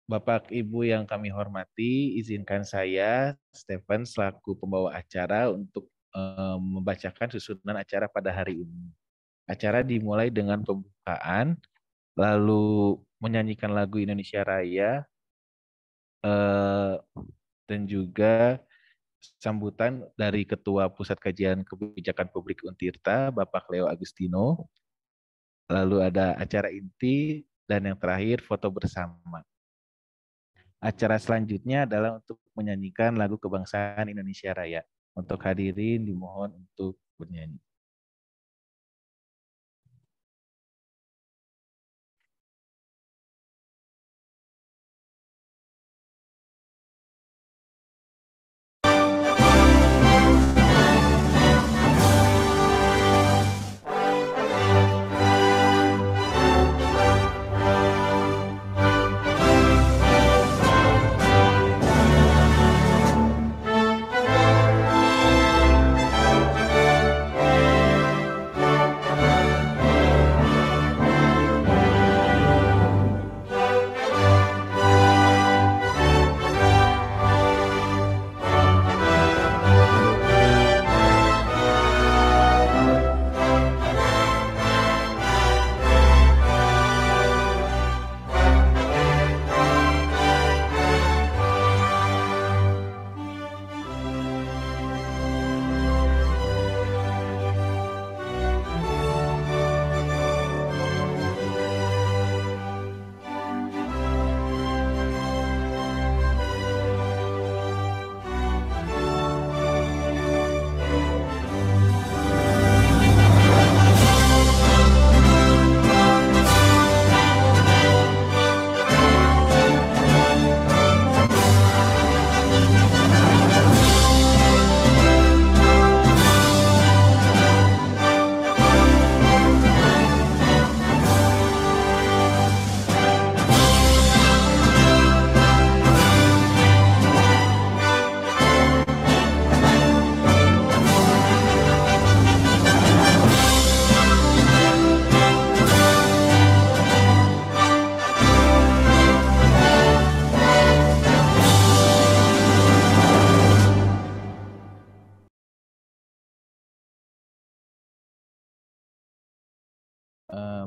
Bapak Ibu yang kami hormati, izinkan saya, Stephen, selaku pembawa acara untuk membacakan susunan acara pada hari ini. Acara dimulai dengan pembukaan, lalu menyanyikan lagu Indonesia Raya, eh, dan juga sambutan dari Ketua Pusat Kajian Kebijakan Publik Untirta, Bapak Leo Agustino. Lalu ada acara inti, dan yang terakhir foto bersama. Acara selanjutnya adalah untuk menyanyikan lagu kebangsaan Indonesia Raya. Untuk hadirin dimohon untuk bernyanyi.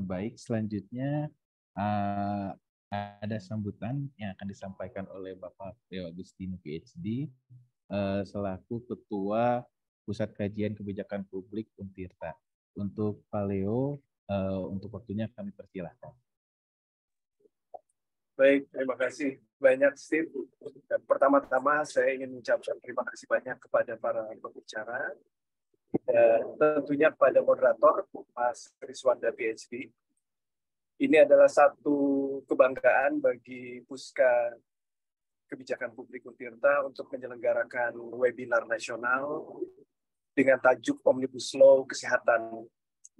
Baik, selanjutnya eh, ada sambutan yang akan disampaikan oleh Bapak Leo Agustino PhD selaku Ketua Pusat Kajian Kebijakan Publik Untirta. Untuk Pak Leo, untuk waktunya kami persilahkan. Baik, terima kasih banyak, Steve. Dan pertama-tama saya ingin mengucapkan terima kasih banyak kepada para pembicara dan tentunya kepada moderator, Mas Kriswanda PhD. Ini adalah satu kebanggaan bagi Puska Kebijakan Publik Untirta untuk menyelenggarakan webinar nasional dengan tajuk Omnibus Law Kesehatan.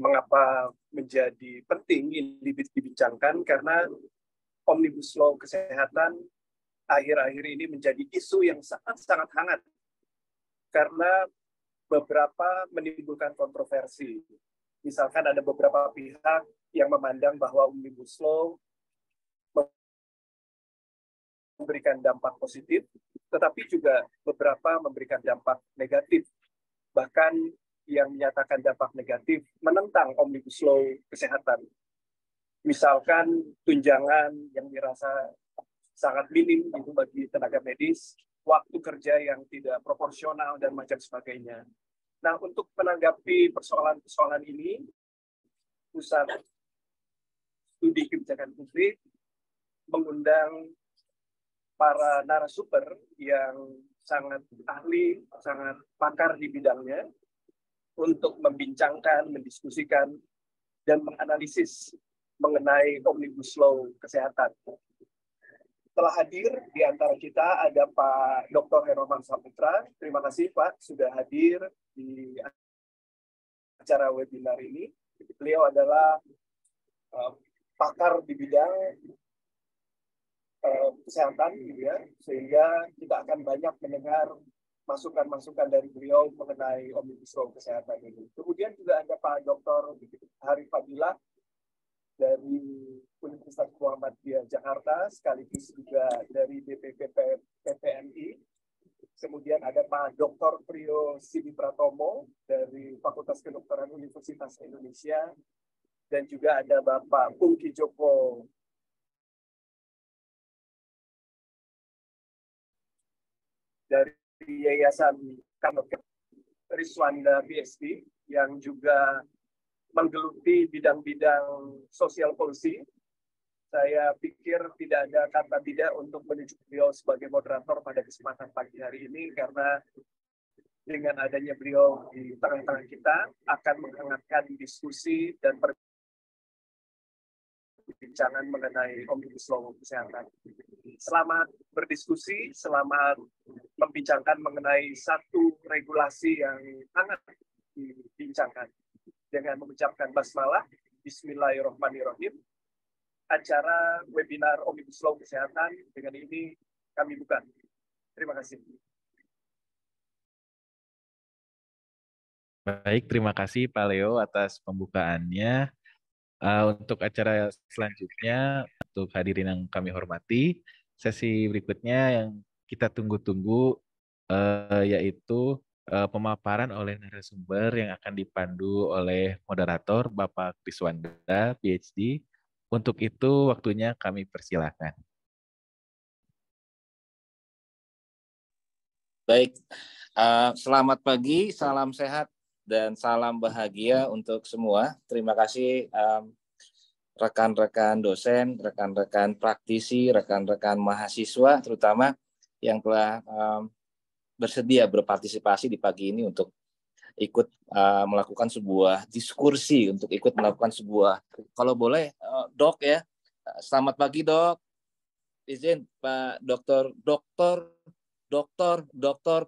Mengapa menjadi penting ini dibincangkan? Karena Omnibus Law Kesehatan akhir-akhir ini menjadi isu yang sangat-sangat hangat karena beberapa menimbulkan kontroversi. Misalkan ada beberapa pihak yang memandang bahwa Omnibus Law memberikan dampak positif, tetapi juga beberapa memberikan dampak negatif. Bahkan yang menyatakan dampak negatif menentang Omnibus Law Kesehatan. Misalkan tunjangan yang dirasa sangat minim itu bagi tenaga medis, waktu kerja yang tidak proporsional, dan macam sebagainya. Nah, untuk menanggapi persoalan-persoalan ini, Pusat Studi Kebijakan Publik mengundang para narasumber yang sangat ahli, sangat pakar di bidangnya untuk membincangkan, mendiskusikan, dan menganalisis mengenai Omnibus Law Kesehatan. Telah hadir di antara kita ada Pak Dr. Herman Saputra. Terima kasih Pak sudah hadir di acara webinar ini. Beliau adalah pakar di bidang kesehatan, ya, sehingga kita akan banyak mendengar masukan-masukan dari beliau mengenai Omnibus Law Kesehatan ini. Kemudian juga ada Pak Dr. Hari Fadilah dari Universitas Muhammadiyah Jakarta, sekaligus juga dari DPP PPNI. Kemudian ada Pak Dr. Priyo Sidi Pratomo dari Fakultas Kedokteran Universitas Indonesia, dan juga ada Bapak Pungki Joko dari Yayasan Kanker Riswanda PhD yang juga menggeluti bidang-bidang sosial policy. Saya pikir tidak ada kata tidak untuk menunjuk beliau sebagai moderator pada kesempatan pagi hari ini, karena dengan adanya beliau di tengah-tengah kita akan menghangatkan diskusi dan perbincangan mengenai Omnibus Law Kesehatan. Selamat berdiskusi, selamat membincangkan mengenai satu regulasi yang hangat dibincangkan. Dengan mengucapkan basmalah, Bismillahirrahmanirrahim, acara webinar Omnibus Law Kesehatan dengan ini kami buka. Terima kasih. Baik, terima kasih Pak Leo atas pembukaannya. Untuk acara selanjutnya, untuk hadirin yang kami hormati, sesi berikutnya yang kita tunggu-tunggu yaitu pemaparan oleh narasumber yang akan dipandu oleh moderator Bapak Kriswanda, PhD. Untuk itu waktunya kami persilahkan. Baik, selamat pagi, salam sehat dan salam bahagia untuk semua. Terima kasih rekan-rekan dosen, rekan-rekan praktisi, rekan-rekan mahasiswa, terutama yang telah bersedia berpartisipasi di pagi ini untuk ikut melakukan sebuah diskursi, untuk ikut melakukan sebuah, kalau boleh, Dok ya, selamat pagi Dok. Izin Pak Doktor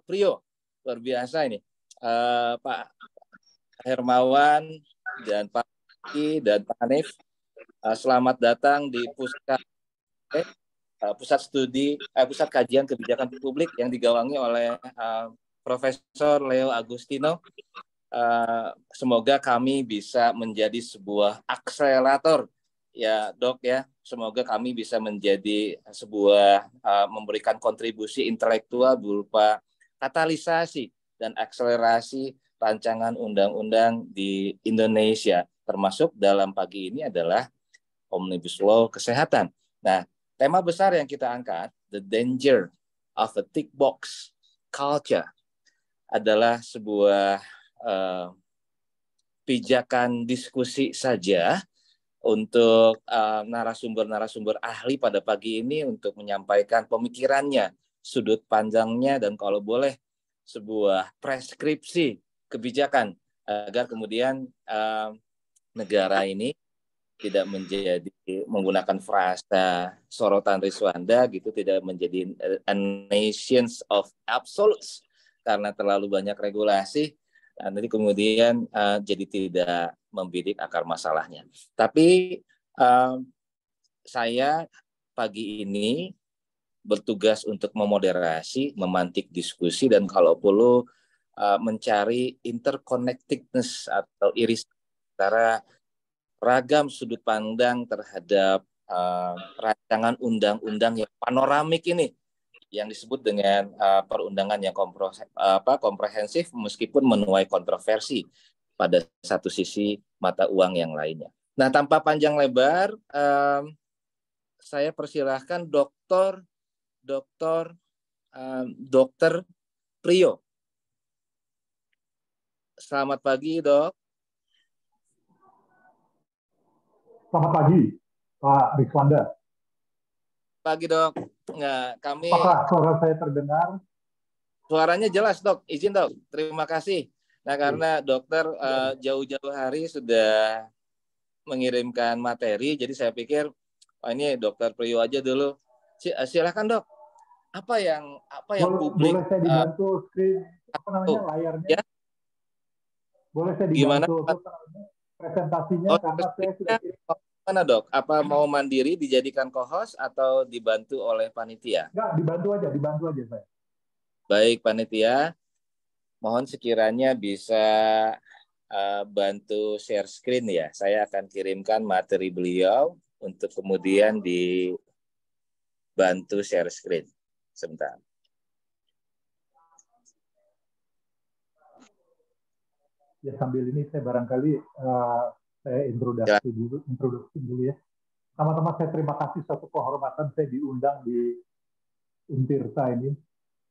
Priyo, luar biasa ini. Pak Hermawan dan Pak Ki dan Pak Hanif, selamat datang di Pusat Kajian Kebijakan Publik yang digawangi oleh Profesor Leo Agustino. Semoga kami bisa menjadi sebuah akselerator ya Dok ya. Semoga kami bisa menjadi sebuah memberikan kontribusi intelektual berupa katalisasi dan akselerasi rancangan undang-undang di Indonesia, termasuk dalam pagi ini adalah Omnibus Law Kesehatan. Nah, tema besar yang kita angkat, the danger of a tick box culture, adalah sebuah pijakan diskusi saja untuk narasumber-narasumber ahli pada pagi ini untuk menyampaikan pemikirannya, sudut pandangnya, dan kalau boleh sebuah preskripsi kebijakan agar kemudian negara ini tidak menjadi menggunakan frasa sorotan Riswanda gitu, tidak menjadi a nations of absolutes karena terlalu banyak regulasi, nanti kemudian jadi tidak membidik akar masalahnya. Tapi saya pagi ini bertugas untuk memoderasi, memantik diskusi, dan kalau perlu mencari interconnectedness atau irisan antara ragam sudut pandang terhadap rancangan undang-undang yang panoramik ini, yang disebut dengan perundangan yang komprehensif meskipun menuai kontroversi pada satu sisi mata uang yang lainnya. Nah, tanpa panjang lebar, saya persilahkan Dokter Priyo. Selamat pagi, Dok. Selamat pagi, Pak Riswanda. Pagi, Dok. Nggak, kami. Apakah suara saya terdengar? Suaranya jelas, Dok. Izin, Dok. Terima kasih. Nah, karena dokter jauh-jauh hari sudah mengirimkan materi, jadi saya pikir ini Dokter Priyo aja dulu. Silakan, Dok. Apa yang publik? Boleh saya dibantu screen layarnya? Ya? Boleh saya dibantu presentasinya karena saya sudah kirim. Mana Dok? Apa mau mandiri dijadikan co-host atau dibantu oleh panitia? Enggak, dibantu aja saya. Baik panitia, mohon sekiranya bisa bantu share screen ya. Saya akan kirimkan materi beliau untuk kemudian dibantu share screen. Sebentar. Ya, sambil ini saya barangkali saya introduksi dulu ya. Sama-sama saya terima kasih, suatu kehormatan saya diundang di Untirta ini,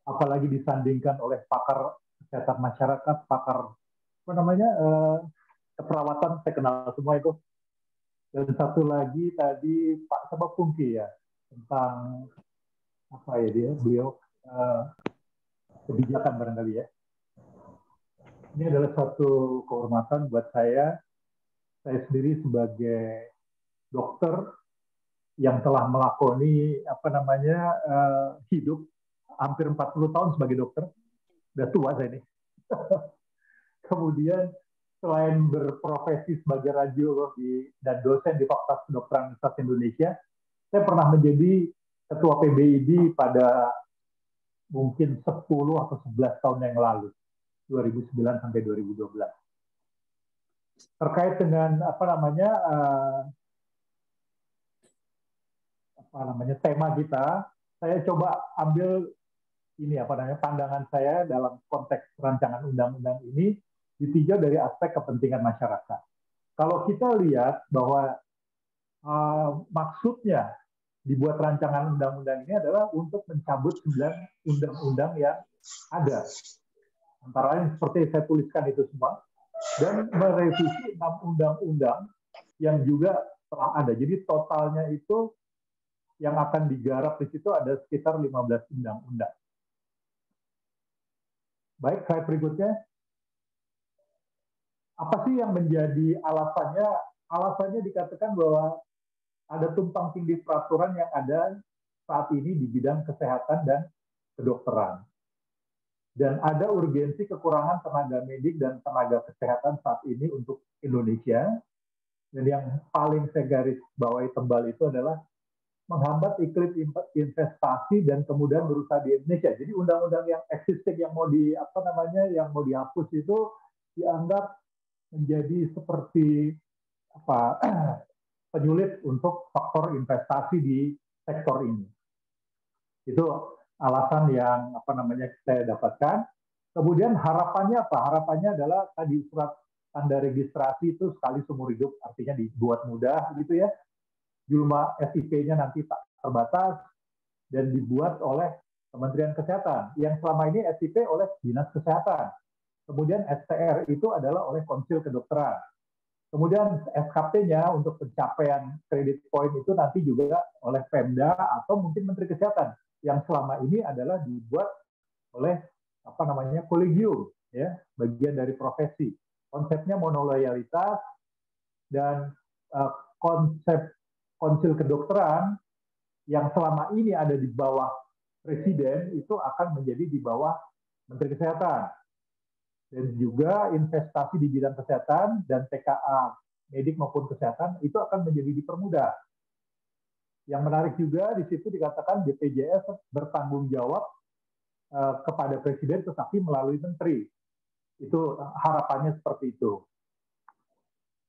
apalagi disandingkan oleh pakar kesehatan masyarakat, pakar keperawatan, saya kenal semua itu. Dan satu lagi tadi Pak Pungki ya, tentang apa ya beliau kebijakan barangkali ya. Ini adalah suatu kehormatan buat saya sendiri sebagai dokter yang telah melakoni hidup hampir 40 tahun sebagai dokter. Udah tua saya ini. Kemudian selain berprofesi sebagai radiolog dan dosen di Fakultas Kedokteran Universitas Indonesia, saya pernah menjadi ketua PBID pada mungkin 10 atau 11 tahun yang lalu, 2009 sampai 2012. Terkait dengan tema kita, saya coba ambil pandangan saya dalam konteks rancangan undang-undang ini ditinjau dari aspek kepentingan masyarakat. Kalau kita lihat bahwa maksudnya dibuat rancangan undang-undang ini adalah untuk mencabut 9 undang-undang yang ada. Antara lain seperti saya tuliskan itu semua, dan merevisi 6 undang-undang yang juga telah ada. Jadi totalnya itu yang akan digarap di situ ada sekitar 15 undang-undang. Baik, slide berikutnya. Apa sih yang menjadi alasannya? Alasannya dikatakan bahwa ada tumpang tindih peraturan yang ada saat ini di bidang kesehatan dan kedokteran. Dan ada urgensi kekurangan tenaga medik dan tenaga kesehatan saat ini untuk Indonesia. Dan yang paling saya garis bawahi tebal itu adalah menghambat iklim investasi dan kemudian berusaha di Indonesia. Jadi undang-undang yang existing yang mau yang mau dihapus itu dianggap menjadi seperti penyulit untuk faktor investasi di sektor ini. Itu alasan yang saya dapatkan. Kemudian harapannya apa? Harapannya adalah tadi surat tanda registrasi itu sekali seumur hidup, artinya dibuat mudah gitu ya. Jumlah SIP-nya nanti tak terbatas dan dibuat oleh Kementerian Kesehatan. Yang selama ini SIP oleh Dinas Kesehatan. Kemudian STR itu adalah oleh Konsil Kedokteran. Kemudian SKP-nya untuk pencapaian kredit point itu nanti juga oleh Pemda atau mungkin Menteri Kesehatan. Yang selama ini adalah dibuat oleh kolegium, ya, bagian dari profesi. Konsepnya monoloyalitas dan konsep Konsil Kedokteran yang selama ini ada di bawah Presiden itu akan menjadi di bawah Menteri Kesehatan. Dan juga investasi di bidang kesehatan dan TKA medik maupun kesehatan itu akan menjadi dipermudah. Yang menarik juga di situ dikatakan BPJS bertanggung jawab kepada Presiden tetapi melalui Menteri. Itu harapannya seperti itu.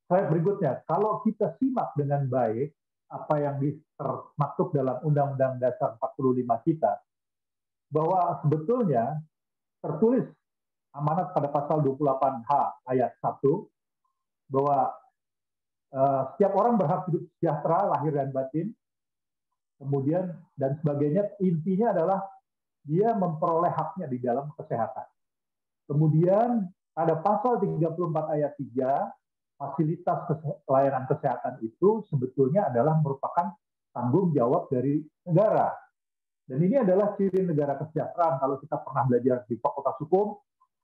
Slide berikutnya, kalau kita simak dengan baik apa yang termaktub dalam Undang-Undang Dasar 45 kita, bahwa sebetulnya tertulis amanat pada pasal 28H ayat 1 bahwa setiap orang berhak hidup sejahtera lahir dan batin, kemudian dan sebagainya. Intinya adalah dia memperoleh haknya di dalam kesehatan. Kemudian ada pasal 34 ayat 3, fasilitas pelayanan kesehatan itu sebetulnya adalah merupakan tanggung jawab dari negara. Dan ini adalah ciri negara kesejahteraan. Kalau kita pernah belajar di Fakultas Hukum,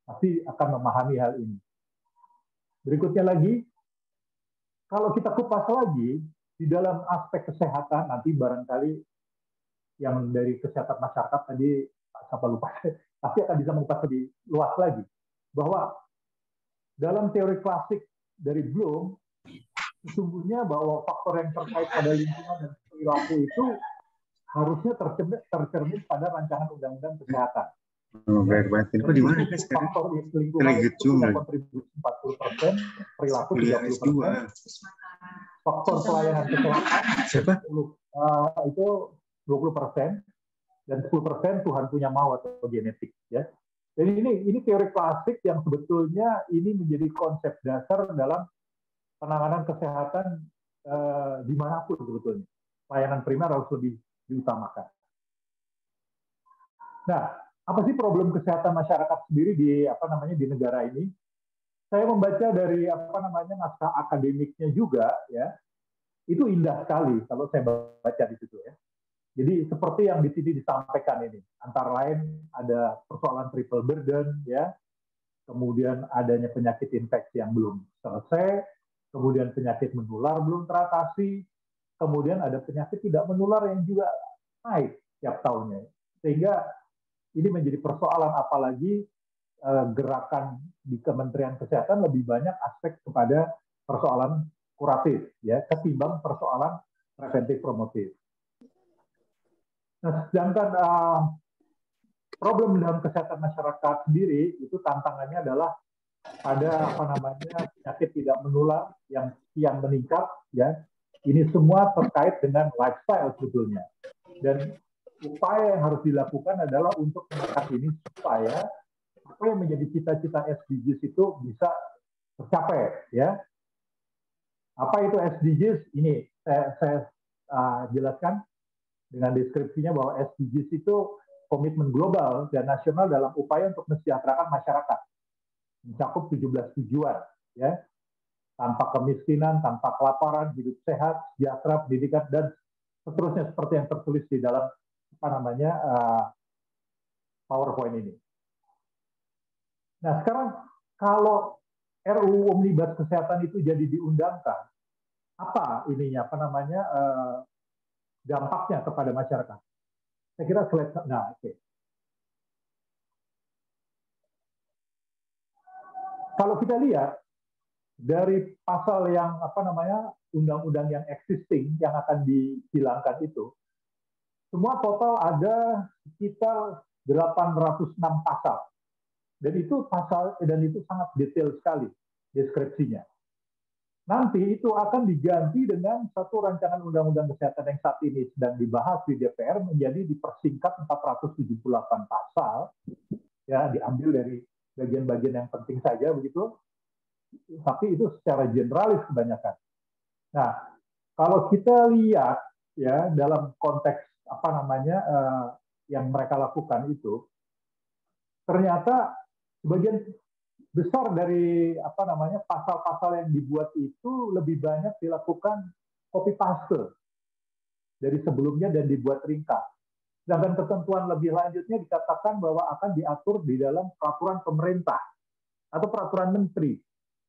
pasti akan memahami hal ini. Berikutnya lagi, kalau kita kupas lagi, di dalam aspek kesehatan, nanti barangkali yang dari kesehatan masyarakat tadi, siapa lupa, tapi akan bisa mengupas lebih luas lagi. Bahwa dalam teori klasik dari Bloom, sesungguhnya bahwa faktor yang terkait pada lingkungan dan perilaku itu harusnya tercermin pada rancangan undang-undang kesehatan. Oh, baik banget. Info di mana kan sekarang? Faktor lingkungan itu berkontribusi 40%, perilaku 30%. faktor pelayanan kesehatan Siapa? itu 20%, dan 10% Tuhan punya mau atau genetik, ya. Jadi ini teori klasik yang sebetulnya ini menjadi konsep dasar dalam penanganan kesehatan dimanapun sebetulnya. Layanan primer harus lebih diutamakan. Nah, apa sih problem kesehatan masyarakat sendiri di di negara ini? Saya membaca dari naskah akademiknya juga, ya, itu indah sekali kalau saya baca di situ, ya. Jadi seperti yang di sini disampaikan ini, antara lain ada persoalan triple burden, ya, kemudian adanya penyakit infeksi yang belum selesai, kemudian penyakit menular belum teratasi, kemudian ada penyakit tidak menular yang juga naik tiap tahunnya. Sehingga ini menjadi persoalan, apalagi gerakan di Kementerian Kesehatan lebih banyak aspek kepada persoalan kuratif, ya, ketimbang persoalan preventif promotif. Nah, sedangkan problem dalam kesehatan masyarakat sendiri itu tantangannya adalah pada penyakit tidak menular yang kian meningkat, ya. Ini semua terkait dengan lifestyle sebetulnya. Dan upaya yang harus dilakukan adalah untuk menekan ini supaya apa yang menjadi cita-cita SDGs itu bisa tercapai, ya. Apa itu SDGs? Ini saya jelaskan dengan deskripsinya bahwa SDGs itu komitmen global dan nasional dalam upaya untuk mesejahterakan masyarakat, mencakup 17 tujuan, ya, tanpa kemiskinan, tanpa kelaparan, hidup sehat, sejahtera, pendidikan, dan seterusnya seperti yang tertulis di dalam PowerPoint ini. Nah, sekarang kalau RUU Omnibus Kesehatan itu jadi diundangkan, apa ininya dampaknya kepada masyarakat? Saya kira oke. Kalau kita lihat dari pasal yang undang-undang yang existing yang akan dihilangkan itu, semua total ada sekitar 806 pasal. Dan itu sangat detail sekali deskripsinya. Nanti itu akan diganti dengan satu rancangan undang-undang kesehatan yang saat ini sedang dibahas di DPR menjadi dipersingkat 478 pasal, ya, diambil dari bagian-bagian yang penting saja begitu, tapi itu secara generalis kebanyakan. Nah, kalau kita lihat, ya, dalam konteks yang mereka lakukan itu, ternyata sebagian besar dari pasal-pasal yang dibuat itu lebih banyak dilakukan copy paste dari sebelumnya dan dibuat ringkas. Sedangkan ketentuan lebih lanjutnya dikatakan bahwa akan diatur di dalam peraturan pemerintah atau peraturan menteri.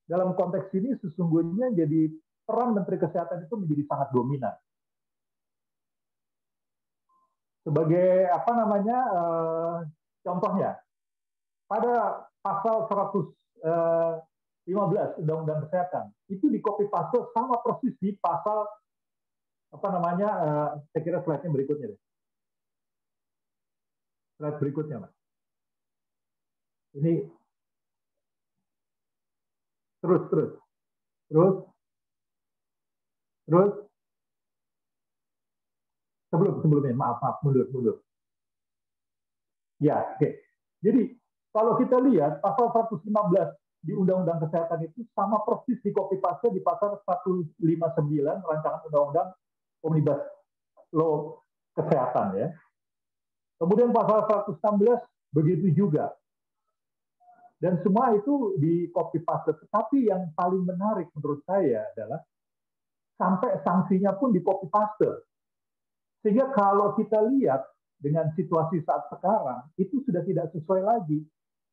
Dalam konteks ini sesungguhnya jadi peran Menteri Kesehatan itu menjadi sangat dominan. Sebagai contohnya, pada pasal 115 Undang-Undang Kesehatan itu di copy paste sama persis di pasal saya kira slide-nya berikutnya deh. Slide berikutnya, Mas. Ini terus sebelumnya maaf mundur. Ya, oke. Jadi kalau kita lihat pasal 115 di Undang-Undang Kesehatan itu sama persis di copy paste di pasal 159 rancangan Undang-Undang Omnibus Law Kesehatan, ya. Kemudian pasal 116 begitu juga. Dan semua itu di copy paste. Tetapi yang paling menarik menurut saya adalah sampai sanksinya pun di copy paste. Sehingga kalau kita lihat dengan situasi saat sekarang, itu sudah tidak sesuai lagi.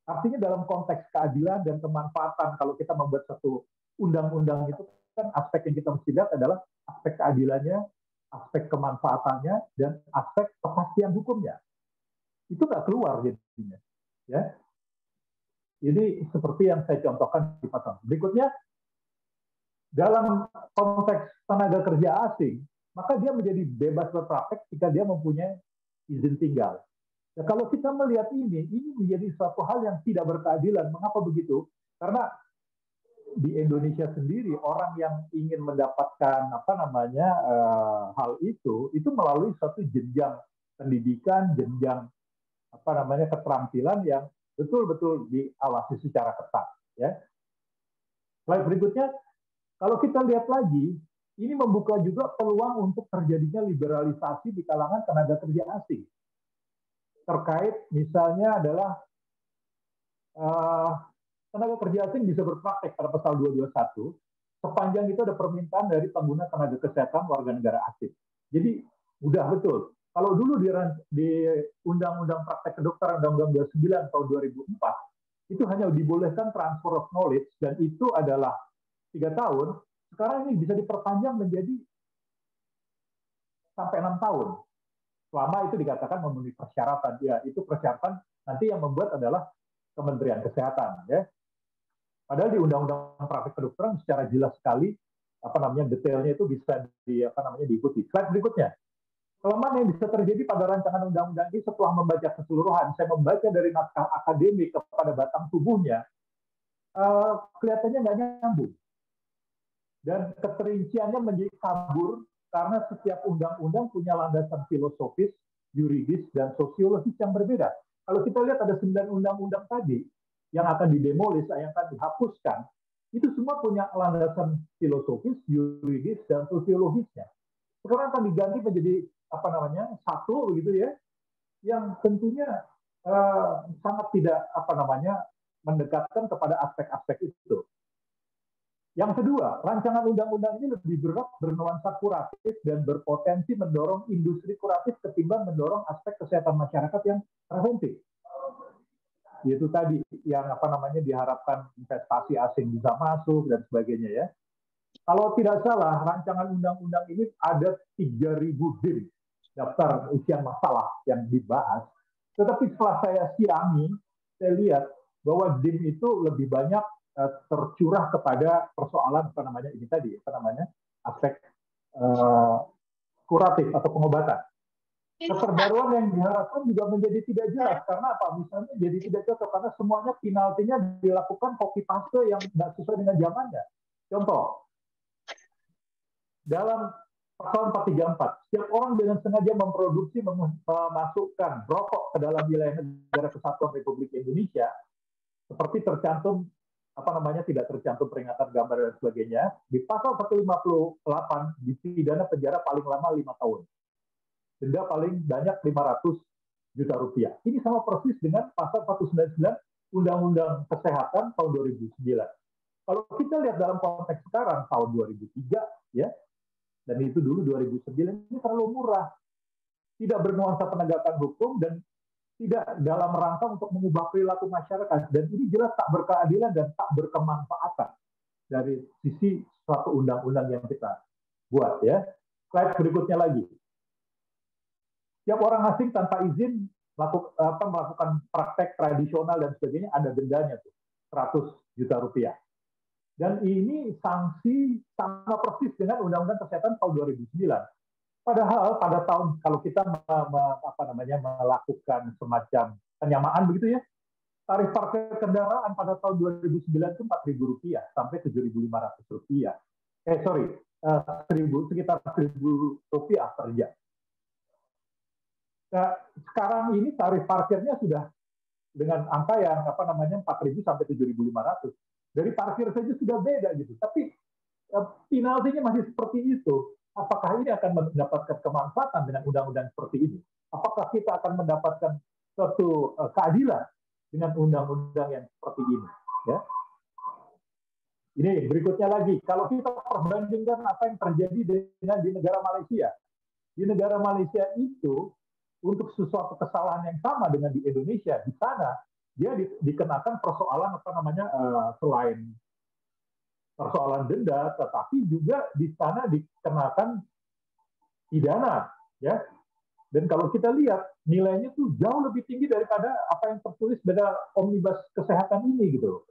Artinya dalam konteks keadilan dan kemanfaatan, kalau kita membuat satu undang-undang itu kan aspek yang kita mesti lihat adalah aspek keadilannya, aspek kemanfaatannya, dan aspek kepastian hukumnya. Itu nggak keluar jadinya, ya. Jadi seperti yang saya contohkan di pasal berikutnya, dalam konteks tenaga kerja asing, maka dia menjadi bebas berpraktek jika dia mempunyai izin tinggal. Ya, kalau kita melihat ini menjadi suatu hal yang tidak berkeadilan. Mengapa begitu? Karena di Indonesia sendiri orang yang ingin mendapatkan hal itu melalui suatu jenjang pendidikan, jenjang keterampilan yang betul-betul diawasi secara ketat. Ya. Slide berikutnya, kalau kita lihat lagi, ini membuka juga peluang untuk terjadinya liberalisasi di kalangan tenaga kerja asing. Terkait misalnya adalah tenaga kerja asing bisa berpraktek pada pasal 221 sepanjang itu ada permintaan dari pengguna tenaga kesehatan warga negara asing. Jadi mudah betul. Kalau dulu di Undang-Undang Praktek Kedokteran Undang-Undang 29 tahun 2004 itu hanya dibolehkan transfer of knowledge dan itu adalah 3 tahun. Sekarang ini bisa diperpanjang menjadi sampai 6 tahun. Selama itu dikatakan memenuhi persyaratan. Ya, itu persyaratan nanti yang membuat adalah Kementerian Kesehatan, ya. Padahal di Undang-Undang Praktek Kedokteran secara jelas sekali detailnya itu bisa diikuti. Slide berikutnya. Kelemahan yang bisa terjadi pada rancangan undang-undang ini setelah membaca keseluruhan, saya membaca dari naskah akademik kepada batang tubuhnya, kelihatannya nggak nyambung. Dan keterinciannya menjadi kabur karena setiap undang-undang punya landasan filosofis, yuridis, dan sosiologis yang berbeda. Kalau kita lihat ada 9 undang-undang tadi yang akan didemolis, yang akan dihapuskan, itu semua punya landasan filosofis, yuridis, dan sosiologisnya. Sekarang akan diganti menjadi satu begitu ya, yang tentunya sangat tidak mendekatkan kepada aspek-aspek itu. Yang kedua, rancangan undang-undang ini lebih berat bernuansa kuratif dan berpotensi mendorong industri kuratif ketimbang mendorong aspek kesehatan masyarakat yang preventif. Itu tadi yang diharapkan investasi asing bisa masuk dan sebagainya ya. Kalau tidak salah, rancangan undang-undang ini ada 3.000 DIM, daftar isian masalah yang dibahas. Tetapi setelah saya siangi, saya lihat bahwa DIM itu lebih banyak tercurah kepada persoalan aspek kuratif atau pengobatan. Keterbaruan yang diharapkan juga menjadi tidak jelas karena apa? Misalnya jadi tidak cocok karena semuanya penaltinya dilakukan copy paste yang tidak sesuai dengan zamannya. Contoh, dalam pasal 434, setiap orang dengan sengaja memproduksi memasukkan rokok ke dalam wilayah negara kesatuan Republik Indonesia seperti tercantum tidak tercantum peringatan gambar dan sebagainya, di pasal 158 dipidana penjara paling lama 5 tahun. Denda paling banyak 500 juta rupiah. Ini sama persis dengan pasal 199 Undang-Undang Kesehatan tahun 2009. Kalau kita lihat dalam konteks sekarang tahun 2003 ya, dan itu dulu 2009, ini terlalu murah. Tidak bernuansa penegakan hukum dan tidak dalam rangka untuk mengubah perilaku masyarakat, dan ini jelas tak berkeadilan dan tak berkemanfaatan dari sisi suatu undang-undang yang kita buat ya. Slide berikutnya lagi. Setiap orang asing tanpa izin melakukan praktek tradisional dan sebagainya ada dendanya tuh 100 juta rupiah. Dan ini sanksi sama persis dengan Undang-Undang Kesehatan tahun 2009. Padahal pada tahun kalau kita melakukan semacam penyamaan begitu ya, tarif parkir kendaraan pada tahun 2009 itu Rp4.000 sampai Rp7.500. Sekitar Rp1.000 per jam. Nah, sekarang ini tarif parkirnya sudah dengan angka yang 4.000 sampai 7.500. Dari parkir saja sudah beda gitu. Tapi penaltinya masih seperti itu. Apakah ini akan mendapatkan kemanfaatan dengan undang-undang seperti ini? Apakah kita akan mendapatkan suatu keadilan dengan undang-undang yang seperti ini? Ya. Ini berikutnya lagi. Kalau kita perbandingkan apa yang terjadi dengan di negara Malaysia. Di negara Malaysia itu, untuk sesuatu kesalahan yang sama dengan di Indonesia, di sana dia dikenakan persoalan selain persoalan denda, tetapi juga di sana dikenakan pidana, ya. Dan kalau kita lihat nilainya tuh jauh lebih tinggi daripada apa yang tertulis pada omnibus kesehatan ini gitu.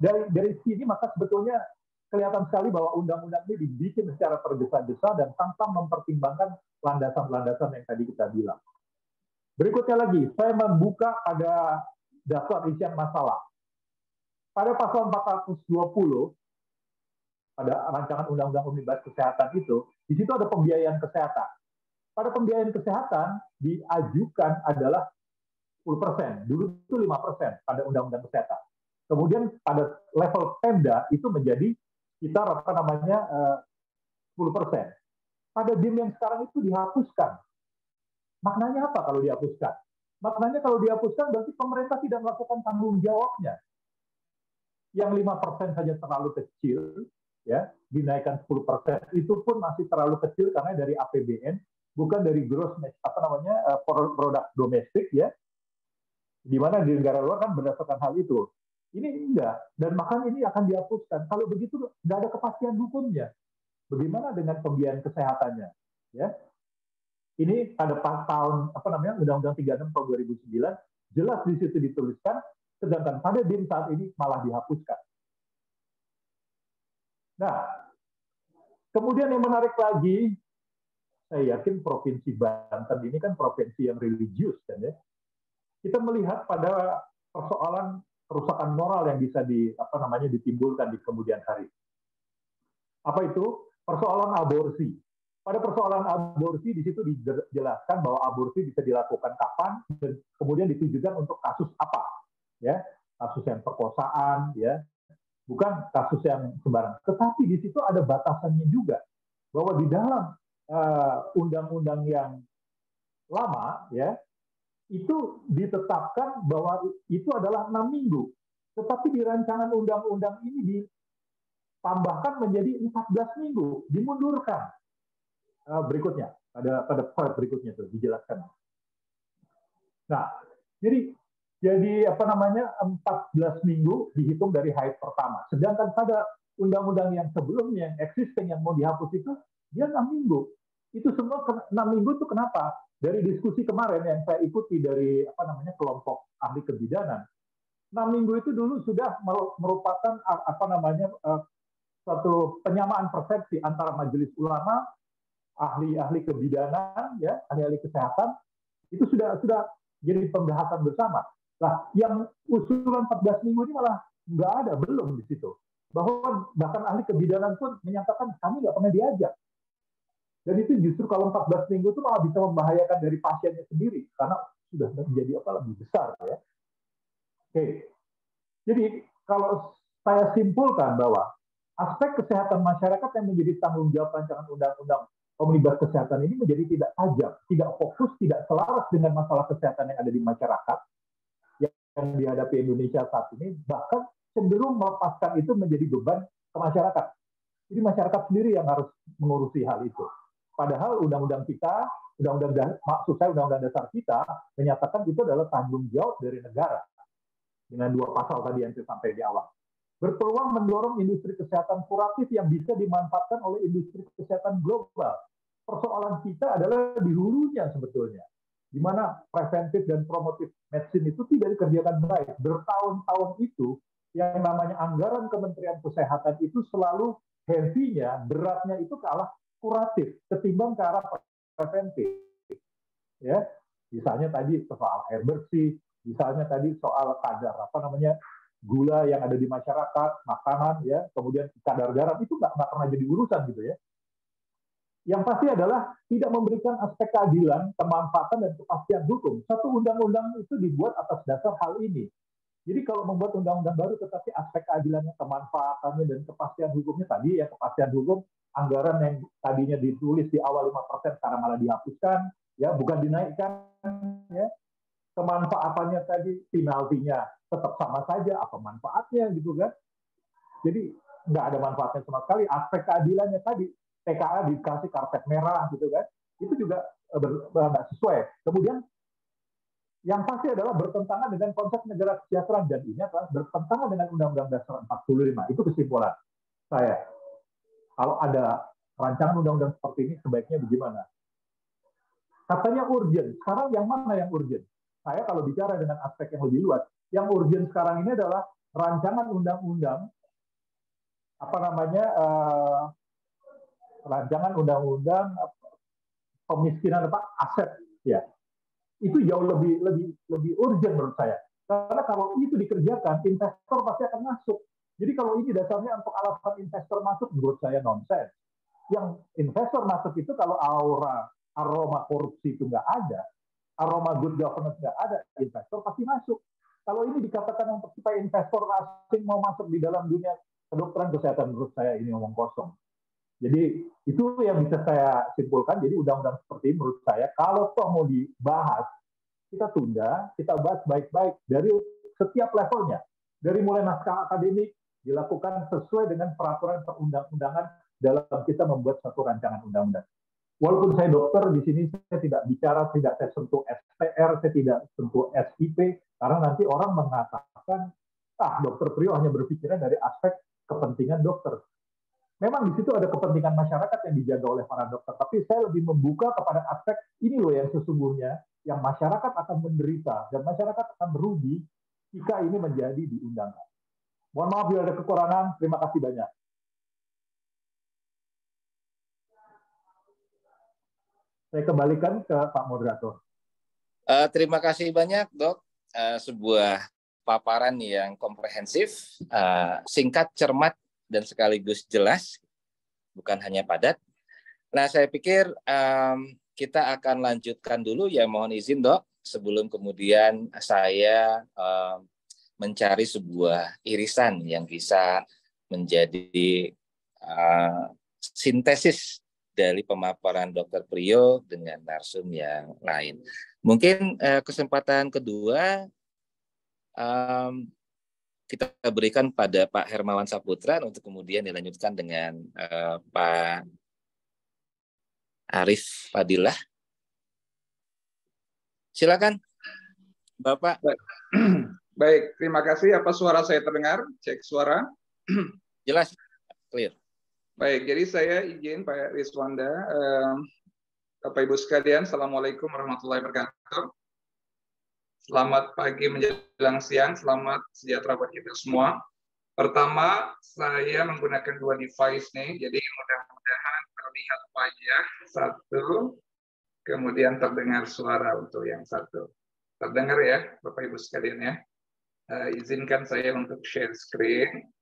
Dari sini maka sebetulnya kelihatan sekali bahwa undang-undang ini dibikin secara tergesa-gesa dan tanpa mempertimbangkan landasan-landasan yang tadi kita bilang. Berikutnya lagi, saya membuka pada daftar isian masalah. pada pasal 420 pada rancangan undang-undang omnibus kesehatan itu, di situ ada pembiayaan kesehatan. Pada pembiayaan kesehatan diajukan adalah 10%, dulu itu 5% pada undang-undang kesehatan. Kemudian pada level Pemda itu menjadi sekitar 10%. Pada DIM yang sekarang itu dihapuskan. Maknanya apa kalau dihapuskan? Maknanya kalau dihapuskan berarti pemerintah tidak melakukan tanggung jawabnya. Yang 5% saja terlalu kecil, ya, dinaikkan 10%, itu pun masih terlalu kecil karena dari APBN, bukan dari gross produk domestik, ya, di mana di negara luar kan berdasarkan hal itu. Ini enggak, dan makanya ini akan dihapuskan. Kalau begitu nggak ada kepastian hukumnya. Bagaimana dengan pembiayaan kesehatannya? Ya, ini pada tahun Undang-Undang 36 tahun 2009 jelas di situ dituliskan, sedangkan pada DIM saat ini malah dihapuskan. Nah, kemudian yang menarik lagi, saya yakin Provinsi Banten ini kan provinsi yang religius, kan ya. Kita melihat pada persoalan kerusakan moral yang bisa ditimbulkan di kemudian hari. Apa itu? Persoalan aborsi. Pada persoalan aborsi di situ dijelaskan bahwa aborsi bisa dilakukan kapan dan kemudian ditujukan untuk kasus apa, ya, kasus yang perkosaan, ya, bukan kasus yang sembarang. Tetapi di situ ada batasannya juga, bahwa di dalam undang-undang yang lama, ya, itu ditetapkan bahwa itu adalah 6 minggu. Tetapi di rancangan undang-undang ini ditambahkan menjadi 14 minggu, dimundurkan. Berikutnya, pada part berikutnya itu dijelaskan. Nah, jadi 14 minggu dihitung dari haid pertama. Sedangkan pada undang-undang yang sebelumnya, yang existing, yang mau dihapus itu, dia 6 minggu. Itu semua 6 minggu itu kenapa? Dari diskusi kemarin yang saya ikuti dari kelompok ahli kebidanan, 6 minggu itu dulu sudah merupakan suatu penyamaan persepsi antara majelis ulama, ahli-ahli kebidanan, ya, ahli-ahli kesehatan, itu sudah jadi pembahasan bersama. Nah, yang usulan 14 minggu ini malah nggak ada, belum di situ. Bahwa bahkan ahli kebidanan pun menyatakan kami nggak pernah diajak. Dan itu justru kalau 14 minggu itu malah bisa membahayakan dari pasiennya sendiri, karena sudah menjadi lebih besar, ya. Oke. Jadi kalau saya simpulkan bahwa aspek kesehatan masyarakat yang menjadi tanggung jawab rancangan undang-undang omnibus kesehatan ini menjadi tidak tajam, tidak fokus, tidak selaras dengan masalah kesehatan yang ada di masyarakat yang dihadapi Indonesia saat ini, bahkan cenderung melepaskan itu menjadi beban ke masyarakat. Jadi masyarakat sendiri yang harus mengurusi hal itu. Padahal undang-undang kita, undang-undang dasar kita menyatakan itu adalah tanggung jawab dari negara. Dengan 2 pasal tadi yang saya sampaikan di awal. Berpeluang mendorong industri kesehatan kuratif yang bisa dimanfaatkan oleh industri kesehatan global. Persoalan kita adalah di hulunya sebetulnya, di mana preventif dan promotif medicine itu tidak dikerjakan baik. Bertahun-tahun itu, yang namanya anggaran Kementerian Kesehatan itu selalu heavy-nya, beratnya itu ke arah kuratif, ketimbang ke arah preventif. Ya, misalnya tadi soal air bersih, misalnya tadi soal kadar gula yang ada di masyarakat, makanan, ya, kemudian kadar garam itu nggak pernah jadi urusan gitu, ya. Yang pasti adalah tidak memberikan aspek keadilan, kemanfaatan dan kepastian hukum. Satu undang-undang itu dibuat atas dasar hal ini. Jadi kalau membuat undang-undang baru tetapi aspek keadilannya, kemanfaatannya dan kepastian hukumnya tadi, ya, kepastian hukum anggaran yang tadinya ditulis di awal 5% sekarang malah dihapuskan, ya, bukan dinaikkan, ya. Kemanfaatannya tadi, penaltinya tetap sama saja, apa manfaatnya gitu kan. Jadi nggak ada manfaatnya sama sekali. Aspek keadilannya tadi, TKA dikasih karpet merah gitu kan, itu juga nggak sesuai. Kemudian yang pasti adalah bertentangan dengan konsep negara kesejahteraan, dan ini adalah bertentangan dengan Undang-Undang Dasar 45. Itu kesimpulan saya. Kalau ada rancangan undang-undang seperti ini, sebaiknya bagaimana? Katanya urgent. Sekarang yang mana yang urgent? Saya kalau bicara dengan aspek yang lebih luas, yang urgent sekarang ini adalah rancangan undang-undang rancangan undang-undang pemiskinan aset, ya. Itu jauh lebih urgent menurut saya. Karena kalau itu dikerjakan, investor pasti akan masuk. Jadi kalau ini dasarnya untuk alasan investor masuk, menurut saya nonsens. Yang investor masuk itu kalau aroma korupsi itu nggak ada, aroma good governance nggak ada, investor pasti masuk. Kalau ini dikatakan untuk supaya investor asing mau masuk di dalam dunia kedokteran kesehatan, menurut saya ini omong kosong. Jadi itu yang bisa saya simpulkan. Jadi undang-undang seperti ini menurut saya kalau toh mau dibahas, kita tunda, kita bahas baik-baik dari setiap levelnya. Dari mulai naskah akademik dilakukan sesuai dengan peraturan perundang-undangan dalam kita membuat satu rancangan undang-undang. Walaupun saya dokter, di sini saya tidak bicara, tidak saya sentuh SPR, saya tidak sentuh SIP, karena nanti orang mengatakan, dokter Priyo hanya berpikiran dari aspek kepentingan dokter. Memang di situ ada kepentingan masyarakat yang dijaga oleh para dokter, tapi saya lebih membuka kepada aspek ini loh yang sesungguhnya, yang masyarakat akan menderita, dan masyarakat akan merugi jika ini menjadi diundangkan. Mohon maaf bila ada kekurangan, terima kasih banyak. Saya kembalikan ke Pak Moderator. Terima kasih banyak, Dok. Sebuah paparan yang komprehensif, singkat, cermat, dan sekaligus jelas, bukan hanya padat. Nah, saya pikir kita akan lanjutkan dulu, ya mohon izin, Dok, sebelum kemudian saya mencari sebuah irisan yang bisa menjadi sintesis dari pemaparan Dr. Priyo dengan narsum yang lain. Mungkin kesempatan kedua kita berikan pada Pak Hermawan Saputra untuk kemudian dilanjutkan dengan Pak Arif Fadilah. Silakan, Bapak. Baik, terima kasih. Apa suara saya terdengar? Cek suara. Jelas, clear. Baik, jadi saya izin Pak Rizwanda, Bapak Ibu sekalian, Assalamualaikum warahmatullahi wabarakatuh. Selamat pagi menjelang siang, selamat sejahtera buat kita semua. Pertama, saya menggunakan dua device nih, jadi mudah-mudahan terlihat wajah satu, kemudian terdengar suara untuk yang satu. Terdengar ya, Bapak Ibu sekalian ya. Izinkan saya untuk share screen.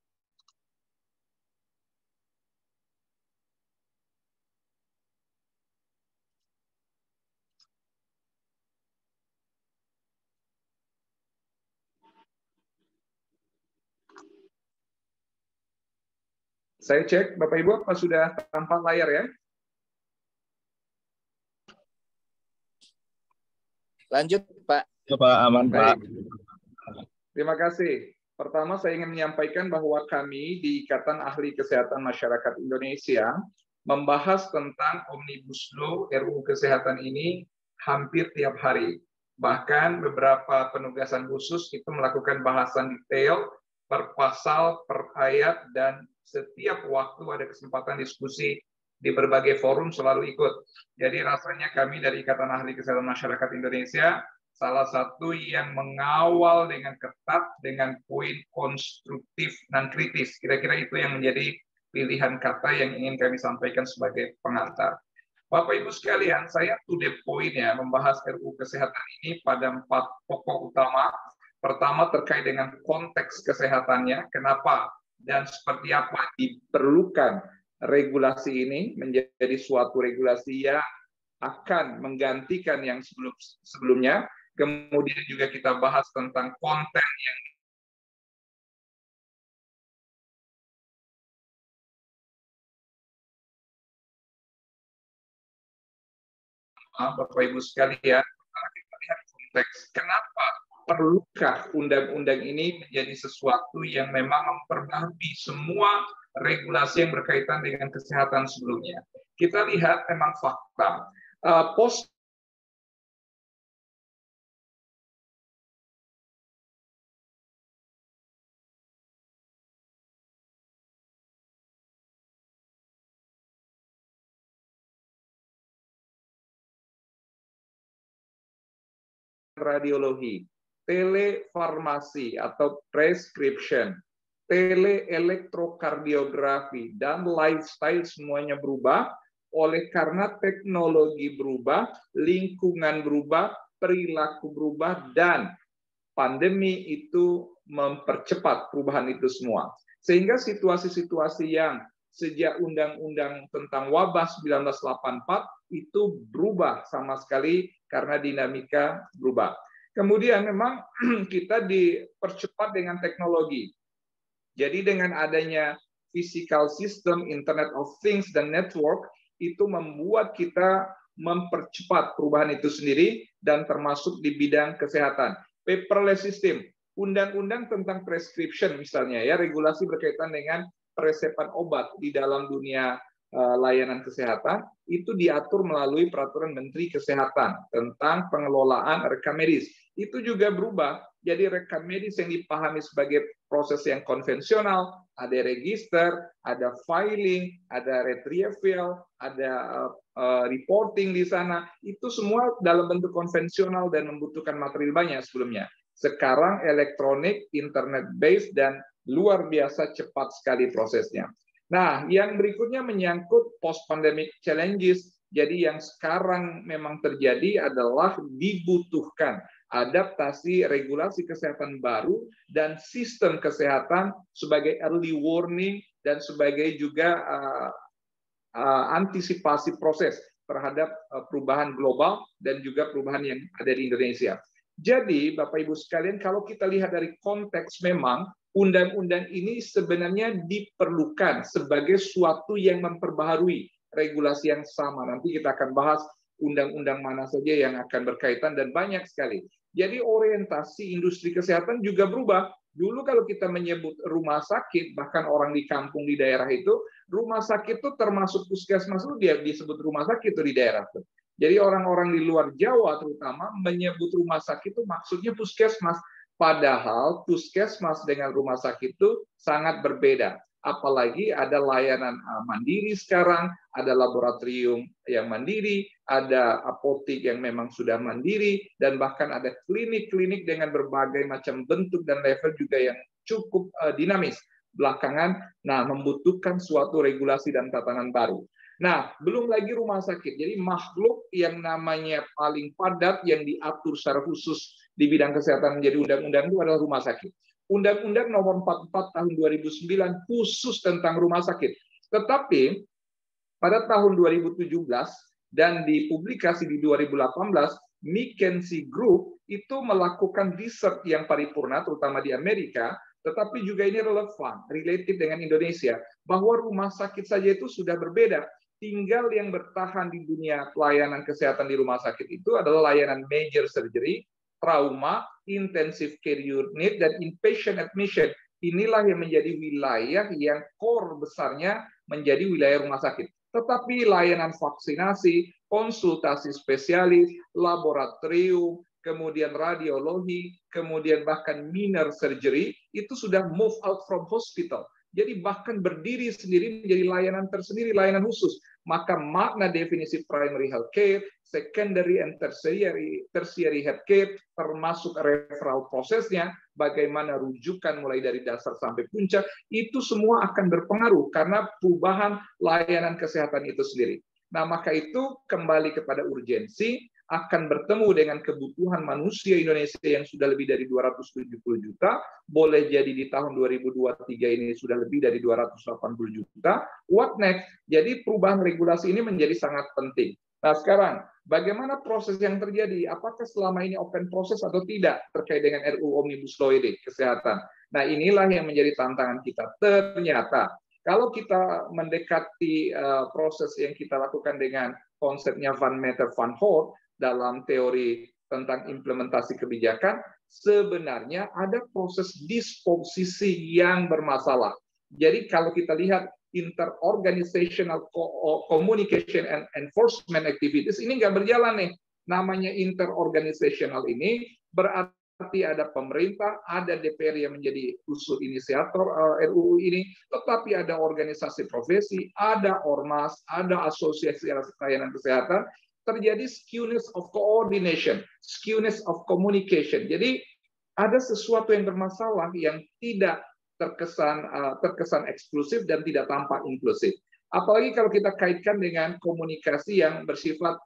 Saya cek, Bapak Ibu, apa sudah tampak layar ya? Lanjut, Pak. Pak, aman, Pak. Terima kasih. Pertama, saya ingin menyampaikan bahwa kami di Ikatan Ahli Kesehatan Masyarakat Indonesia membahas tentang Omnibus Law RUU Kesehatan ini hampir tiap hari. Bahkan beberapa penugasan khusus itu melakukan bahasan detail per pasal, per ayat, dan setiap waktu ada kesempatan diskusi di berbagai forum selalu ikut. Jadi rasanya kami dari Ikatan Ahli Kesehatan Masyarakat Indonesia salah satu yang mengawal dengan ketat dengan poin konstruktif dan kritis. Kira-kira itu yang menjadi pilihan kata yang ingin kami sampaikan sebagai pengantar. Bapak Ibu sekalian, saya to the point ya membahas RUU Kesehatan ini pada 4 pokok utama. Pertama terkait dengan konteks kesehatannya, kenapa dan seperti apa diperlukan regulasi ini menjadi suatu regulasi yang akan menggantikan yang sebelumnya. Kemudian juga kita bahas tentang konten yang Bapak Ibu sekalian, kita lihat konteks kenapa perlukah undang-undang ini menjadi sesuatu yang memang memperbarui semua regulasi yang berkaitan dengan kesehatan sebelumnya. Kita lihat memang fakta. Radiologi, telefarmasi atau prescription, teleelektrokardiografi, dan lifestyle semuanya berubah. Oleh karena teknologi berubah, lingkungan berubah, perilaku berubah, dan pandemi itu mempercepat perubahan itu semua. Sehingga situasi-situasi yang sejak Undang-Undang tentang Wabah 1984 itu berubah sama sekali karena dinamika berubah. Kemudian memang kita dipercepat dengan teknologi. Jadi dengan adanya physical system, Internet of Things, dan network, itu membuat kita mempercepat perubahan itu sendiri, dan termasuk di bidang kesehatan. Paperless system, undang-undang tentang prescription misalnya, ya, regulasi berkaitan dengan peresepan obat di dalam dunia layanan kesehatan, itu diatur melalui peraturan Menteri Kesehatan tentang pengelolaan rekam medis. Itu juga berubah, jadi rekam medis yang dipahami sebagai proses yang konvensional, ada register, ada filing, ada retrieval, ada reporting di sana, itu semua dalam bentuk konvensional dan membutuhkan material banyak sebelumnya. Sekarang elektronik, internet based, dan luar biasa cepat sekali prosesnya. Nah, yang berikutnya menyangkut post-pandemic challenges. Jadi yang sekarang memang terjadi adalah dibutuhkan adaptasi regulasi kesehatan baru dan sistem kesehatan sebagai early warning dan sebagai juga antisipasi proses terhadap perubahan global dan juga perubahan yang ada di Indonesia. Jadi, Bapak Ibu sekalian, kalau kita lihat dari konteks memang undang-undang ini sebenarnya diperlukan sebagai suatu yang memperbaharui regulasi yang sama. Nanti kita akan bahas undang-undang mana saja yang akan berkaitan dan banyak sekali. Jadi orientasi industri kesehatan juga berubah. Dulu kalau kita menyebut rumah sakit, bahkan orang di kampung di daerah itu, rumah sakit itu termasuk puskesmas itu dia disebut rumah sakit itu di daerah itu. Jadi orang-orang di luar Jawa terutama menyebut rumah sakit itu maksudnya puskesmas. Padahal puskesmas dengan rumah sakit itu sangat berbeda. Apalagi ada layanan mandiri sekarang, ada laboratorium yang mandiri, ada apotek yang memang sudah mandiri, dan bahkan ada klinik-klinik dengan berbagai macam bentuk dan level juga yang cukup dinamis. Belakangan, membutuhkan suatu regulasi dan tatanan baru. Nah, belum lagi rumah sakit. Jadi makhluk yang namanya paling padat yang diatur secara khusus di bidang kesehatan menjadi undang-undang itu adalah rumah sakit. Undang-Undang Nomor 44 tahun 2009 khusus tentang rumah sakit. Tetapi pada tahun 2017 dan dipublikasi di 2018, McKinsey Group itu melakukan riset yang paripurna terutama di Amerika, tetapi juga ini relevan, related dengan Indonesia, bahwa rumah sakit saja itu sudah berbeda. Tinggal yang bertahan di dunia pelayanan kesehatan di rumah sakit itu adalah layanan major surgery, trauma, intensive care unit, dan inpatient admission. Inilah yang menjadi wilayah yang core besarnya menjadi wilayah rumah sakit. Tetapi layanan vaksinasi, konsultasi spesialis, laboratorium, kemudian radiologi, kemudian bahkan minor surgery, itu sudah move out from hospital. Jadi bahkan berdiri sendiri menjadi layanan tersendiri, layanan khusus. Maka makna definisi primary health care, secondary and tertiary health care, termasuk referral prosesnya, bagaimana rujukan mulai dari dasar sampai puncak, itu semua akan berpengaruh karena perubahan layanan kesehatan itu sendiri. Nah, maka itu kembali kepada urgensi, akan bertemu dengan kebutuhan manusia Indonesia yang sudah lebih dari 270 juta, boleh jadi di tahun 2023 ini sudah lebih dari 280 juta. What next? Jadi perubahan regulasi ini menjadi sangat penting. Nah, sekarang bagaimana proses yang terjadi? Apakah selama ini open proses atau tidak terkait dengan RUU Omnibus Law ini, kesehatan? Nah, inilah yang menjadi tantangan kita. Ternyata kalau kita mendekati proses yang kita lakukan dengan konsepnya Van Meter Van Hort dalam teori tentang implementasi kebijakan, sebenarnya ada proses disposisi yang bermasalah. Jadi kalau kita lihat interorganizational communication and enforcement activities, ini nggak berjalan nih. Namanya interorganizational ini berarti ada pemerintah, ada DPR yang menjadi usul inisiator RUU ini, tetapi ada organisasi profesi, ada ormas, ada asosiasi layanan kesehatan, terjadi skewness of coordination, skewness of communication. Jadi ada sesuatu yang bermasalah yang tidak terkesan eksklusif dan tidak tampak inklusif. Apalagi kalau kita kaitkan dengan komunikasi yang bersifat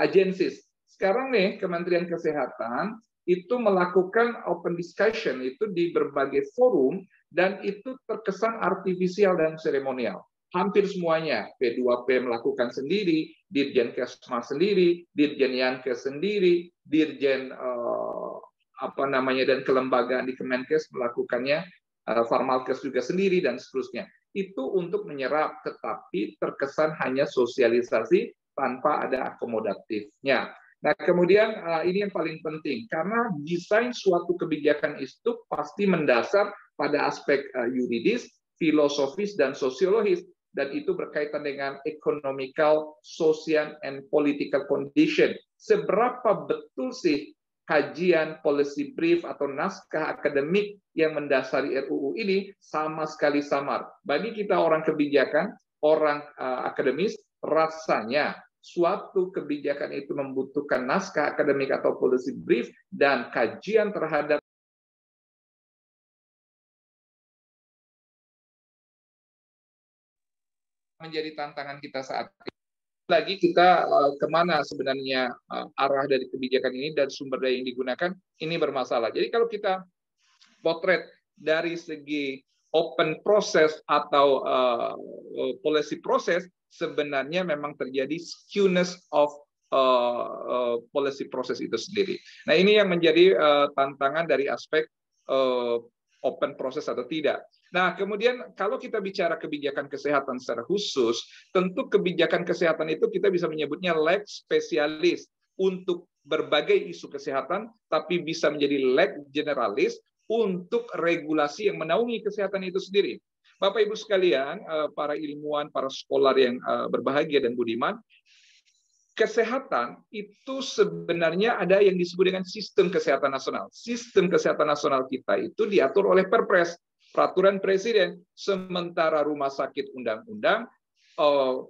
agensis. Sekarang nih Kementerian Kesehatan itu melakukan open discussion itu di berbagai forum, dan itu terkesan artifisial dan seremonial. Hampir semuanya P2P melakukan sendiri, Dirjen Kesmas sendiri, Dirjen Yankes sendiri, Dirjen dan kelembagaan di Kemenkes melakukannya, Farmalkes juga sendiri, dan seterusnya. Itu untuk menyerap, tetapi terkesan hanya sosialisasi tanpa ada akomodatifnya. Nah, kemudian ini yang paling penting, karena desain suatu kebijakan itu pasti mendasar pada aspek yuridis, filosofis, dan sosiologis, dan itu berkaitan dengan economical, social, and political condition. Seberapa betul sih kajian policy brief atau naskah akademik yang mendasari RUU ini sama sekali samar. Bagi kita orang kebijakan, orang akademis, rasanya suatu kebijakan itu membutuhkan naskah akademik atau policy brief dan kajian terhadap menjadi tantangan kita saat ini. Lagi kita kemana sebenarnya arah dari kebijakan ini dan sumber daya yang digunakan ini bermasalah. Jadi kalau kita potret dari segi open process atau policy process, sebenarnya memang terjadi skewness of policy process itu sendiri. Nah, ini yang menjadi tantangan dari aspek open process atau tidak. Nah, kemudian kalau kita bicara kebijakan kesehatan secara khusus, tentu kebijakan kesehatan itu kita bisa menyebutnya leg spesialis untuk berbagai isu kesehatan, tapi bisa menjadi leg generalis untuk regulasi yang menaungi kesehatan itu sendiri. Bapak Ibu sekalian, para ilmuwan, para scholar yang berbahagia dan budiman, kesehatan itu sebenarnya ada yang disebut dengan sistem kesehatan nasional. Sistem kesehatan nasional kita itu diatur oleh Perpres, peraturan presiden, sementara rumah sakit undang-undang,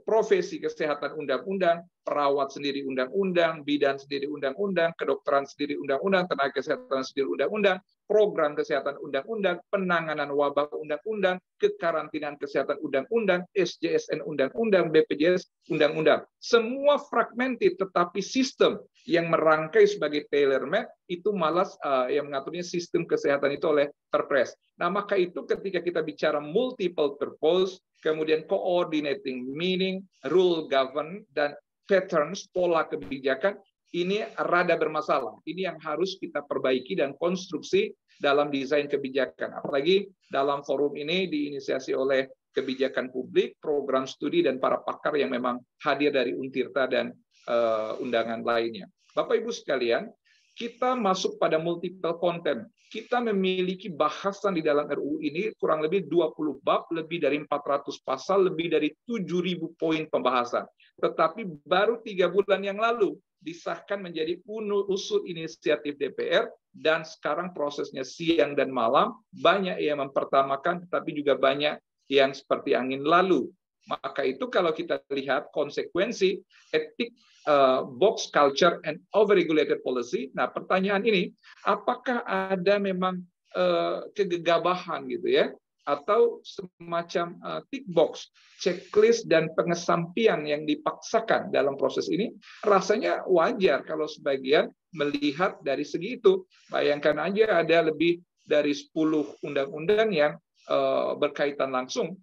profesi kesehatan undang-undang, perawat sendiri undang-undang, bidan sendiri undang-undang, kedokteran sendiri undang-undang, tenaga kesehatan sendiri undang-undang, program kesehatan undang-undang, penanganan wabah undang-undang, kekarantinaan kesehatan undang-undang, SJSN undang-undang, BPJS undang-undang. Semua fragmented, tetapi sistem yang merangkai sebagai tailor-made itu malas yang mengaturnya sistem kesehatan itu oleh Perpres. Nah, maka itu ketika kita bicara multiple purpose, kemudian coordinating meaning, rule govern, dan patterns, pola kebijakan, ini rada bermasalah. Ini yang harus kita perbaiki dan konstruksi dalam desain kebijakan. Apalagi dalam forum ini diinisiasi oleh kebijakan publik, program studi, dan para pakar yang memang hadir dari Untirta dan undangan lainnya. Bapak Ibu sekalian, kita masuk pada multiple content. Kita memiliki bahasan di dalam RUU ini kurang lebih 20 bab, lebih dari 400 pasal, lebih dari 7.000 poin pembahasan. Tetapi baru 3 bulan yang lalu disahkan menjadi usul inisiatif DPR, dan sekarang prosesnya siang dan malam, banyak yang mempertamakan, tetapi juga banyak yang seperti angin lalu. Maka itu kalau kita lihat konsekuensi etik, box culture and overregulated policy. Nah, pertanyaan ini, apakah ada memang kegegabahan gitu ya, atau semacam tick box, checklist dan pengesampaian yang dipaksakan dalam proses ini? Rasanya wajar kalau sebagian melihat dari segi itu. Bayangkan aja ada lebih dari 10 undang-undang yang berkaitan langsung.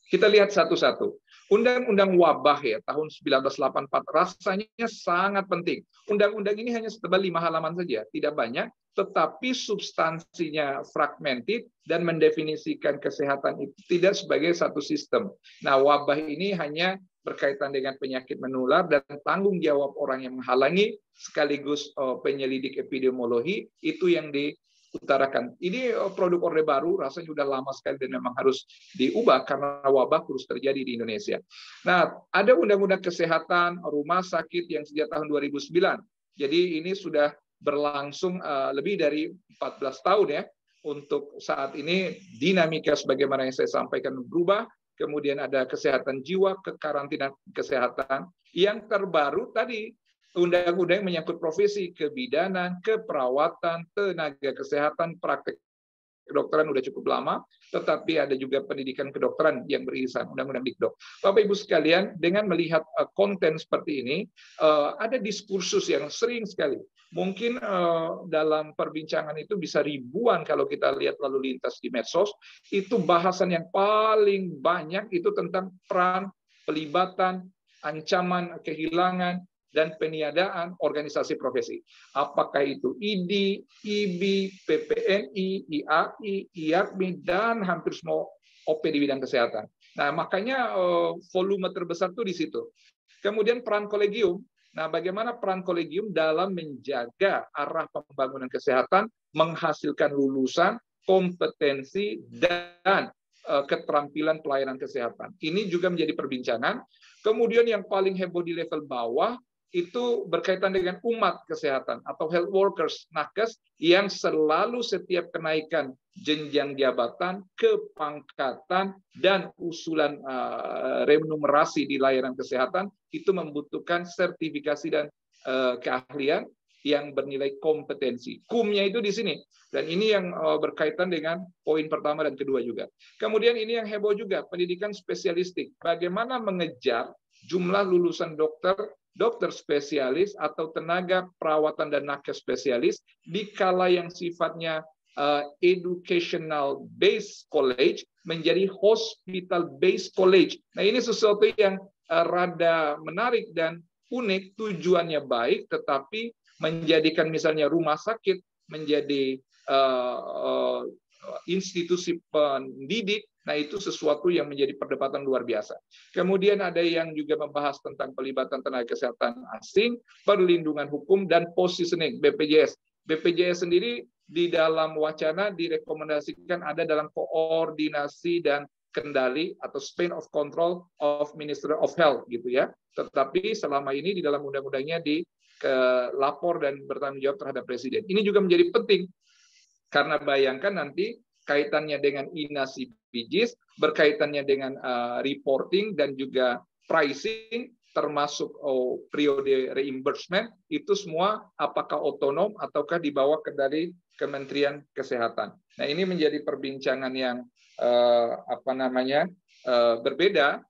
Kita lihat satu-satu. Undang-undang wabah ya tahun 1984 rasanya sangat penting. Undang-undang ini hanya setebal 5 halaman saja, tidak banyak, tetapi substansinya fragmented dan mendefinisikan kesehatan itu tidak sebagai satu sistem. Nah, wabah ini hanya berkaitan dengan penyakit menular dan tanggung jawab orang yang menghalangi sekaligus penyelidik epidemiologi itu yang diutarakan. Ini produk Orde Baru, rasanya sudah lama sekali dan memang harus diubah karena wabah terus terjadi di Indonesia. Nah, ada undang-undang kesehatan rumah sakit yang sejak tahun 2009. Jadi ini sudah berlangsung lebih dari 14 tahun ya. Untuk saat ini dinamika sebagaimana yang saya sampaikan berubah. Kemudian ada kesehatan jiwa, kekarantinaan kesehatan. Yang terbaru tadi undang-undang yang menyangkut profesi kebidanan, keperawatan, tenaga kesehatan, praktek kedokteran udah cukup lama, tetapi ada juga pendidikan kedokteran yang beririsan Undang-Undang Dikdok. Bapak Ibu sekalian, dengan melihat konten seperti ini, ada diskursus yang sering sekali. Mungkin dalam perbincangan itu bisa ribuan kalau kita lihat lalu lintas di medsos, itu bahasan yang paling banyak itu tentang peran, pelibatan, ancaman kehilangan, dan peniadaan organisasi profesi. Apakah itu ID, IBI, PPNI, IAI, IAKMI, dan hampir semua OP di bidang kesehatan. Nah, makanya volume terbesar itu di situ. Kemudian peran kolegium. Nah, bagaimana peran kolegium dalam menjaga arah pembangunan kesehatan, menghasilkan lulusan, kompetensi, dan keterampilan pelayanan kesehatan. Ini juga menjadi perbincangan. Kemudian yang paling heboh di level bawah, itu berkaitan dengan umat kesehatan atau health workers, nakes, yang selalu setiap kenaikan jenjang jabatan, kepangkatan, dan usulan remunerasi di layanan kesehatan itu membutuhkan sertifikasi dan keahlian yang bernilai kompetensi. Kumnya itu di sini. Dan ini yang berkaitan dengan poin pertama dan kedua juga. Kemudian ini yang heboh juga, pendidikan spesialistik. Bagaimana mengejar jumlah lulusan dokter spesialis atau tenaga perawatan dan nakes spesialis di kala yang sifatnya educational based college menjadi hospital based college. Nah, ini sesuatu yang rada menarik dan unik, tujuannya baik, tetapi menjadikan misalnya rumah sakit menjadi institusi pendidik. Nah, itu sesuatu yang menjadi perdebatan luar biasa. Kemudian ada yang juga membahas tentang pelibatan tenaga kesehatan asing, perlindungan hukum, dan positioning BPJS. BPJS sendiri di dalam wacana direkomendasikan ada dalam koordinasi dan kendali atau span of control of Ministry of Health gitu ya. Tetapi selama ini di dalam undang-undangnya lapor dan bertanggung jawab terhadap Presiden. Ini juga menjadi penting karena bayangkan nanti kaitannya dengan INA-CPGIS, berkaitannya dengan reporting dan juga pricing, termasuk periode reimbursement, itu semua apakah otonom ataukah dibawa dari Kementerian Kesehatan. Nah, ini menjadi perbincangan yang berbeda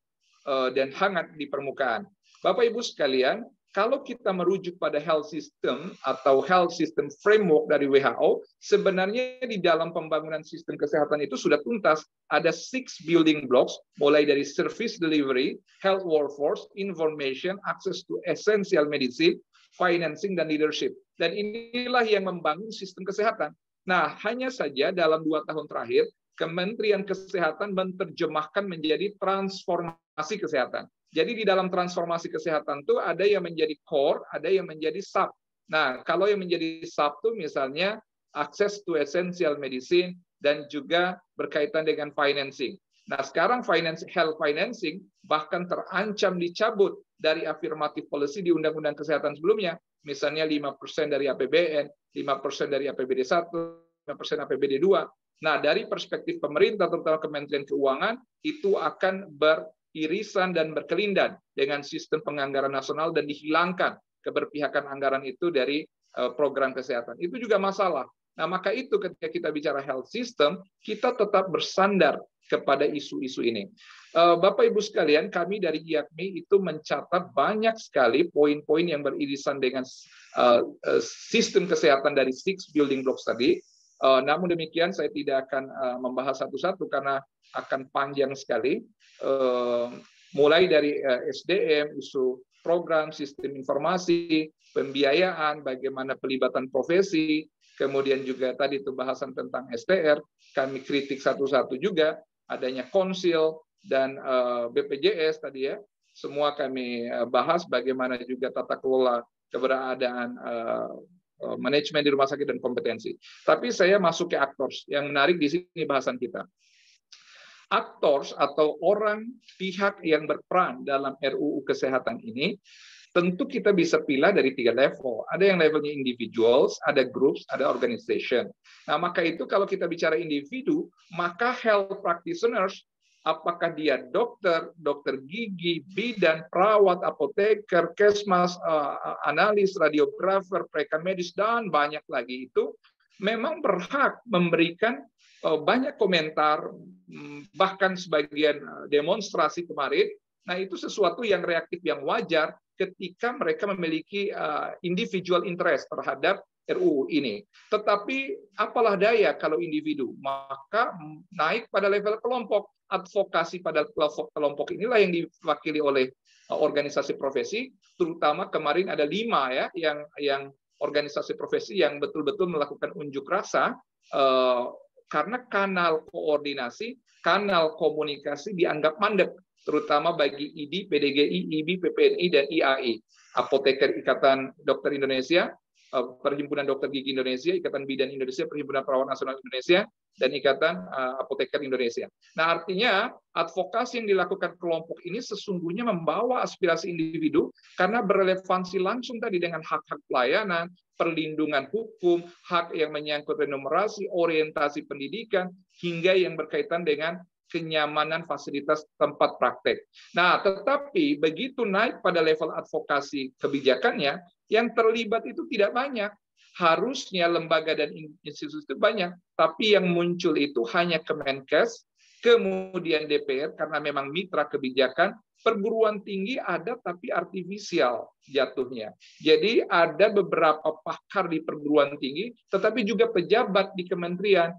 dan hangat di permukaan. Bapak Ibu sekalian, kalau kita merujuk pada health system atau health system framework dari WHO, sebenarnya di dalam pembangunan sistem kesehatan itu sudah tuntas. Ada 6 building blocks, mulai dari service delivery, health workforce, information, access to essential medicine, financing, dan leadership. Dan inilah yang membangun sistem kesehatan. Nah, hanya saja dalam 2 tahun terakhir, Kementerian Kesehatan menerjemahkan menjadi transformasi kesehatan. Jadi di dalam transformasi kesehatan itu ada yang menjadi core, ada yang menjadi sub. Nah, kalau yang menjadi sub itu misalnya access to essential medicine dan juga berkaitan dengan financing. Nah, sekarang health financing bahkan terancam dicabut dari affirmative policy di Undang-Undang Kesehatan sebelumnya. Misalnya 5% dari APBN, 5% dari APBD 1, 5% APBD 2. Nah, dari perspektif pemerintah, terutama Kementerian Keuangan, itu akan irisan dan berkelindan dengan sistem penganggaran nasional dan dihilangkan keberpihakan anggaran itu dari program kesehatan. Itu juga masalah. Nah, maka itu ketika kita bicara health system, kita tetap bersandar kepada isu-isu ini. Bapak Ibu sekalian, kami dari IAKMI itu mencatat banyak sekali poin-poin yang beririsan dengan sistem kesehatan dari 6 building blocks tadi. Namun demikian saya tidak akan membahas satu-satu karena akan panjang sekali. Mulai dari SDM, isu program, sistem informasi, pembiayaan, bagaimana pelibatan profesi, kemudian juga tadi itu bahasan tentang STR, kami kritik satu-satu juga, adanya konsil dan BPJS tadi ya, semua kami bahas bagaimana juga tata kelola keberadaan manajemen di rumah sakit dan kompetensi. Tapi saya masuk ke aktors, yang menarik di sini bahasan kita. Aktors atau orang pihak yang berperan dalam RUU Kesehatan ini, tentu kita bisa pilih dari 3 level. Ada yang levelnya individuals, ada groups, ada organization. Nah, maka itu kalau kita bicara individu, maka health practitioners, apakah dia dokter, dokter gigi, bidan, perawat, apoteker, kesmas, analis, radiografer, rekan medis, dan banyak lagi itu memang berhak memberikan banyak komentar, bahkan sebagian demonstrasi kemarin. Nah, itu sesuatu yang reaktif, yang wajar ketika mereka memiliki individual interest terhadap RUU ini. Tetapi apalah daya kalau individu, maka naik pada level kelompok. Advokasi pada kelompok inilah yang diwakili oleh organisasi profesi, terutama kemarin ada 5 ya yang organisasi profesi yang betul-betul melakukan unjuk rasa karena kanal koordinasi, kanal komunikasi dianggap mandek, terutama bagi ID, PDGI, IBI, PPNI, dan IAI. Apoteker Ikatan Dokter Indonesia, Perhimpunan Dokter Gigi Indonesia, Ikatan Bidan Indonesia, Perhimpunan Perawat Nasional Indonesia, dan Ikatan Apoteker Indonesia. Nah, artinya advokasi yang dilakukan kelompok ini sesungguhnya membawa aspirasi individu karena berrelevansi langsung tadi dengan hak-hak pelayanan, perlindungan hukum, hak yang menyangkut remunerasi, orientasi pendidikan, hingga yang berkaitan dengan kenyamanan fasilitas tempat praktek. Nah, tetapi begitu naik pada level advokasi kebijakannya, yang terlibat itu tidak banyak. Harusnya lembaga dan institusi itu banyak, tapi yang muncul itu hanya Kemenkes, kemudian DPR karena memang mitra kebijakan, perguruan tinggi ada tapi artifisial jatuhnya. Jadi ada beberapa pakar di perguruan tinggi, tetapi juga pejabat di kementerian,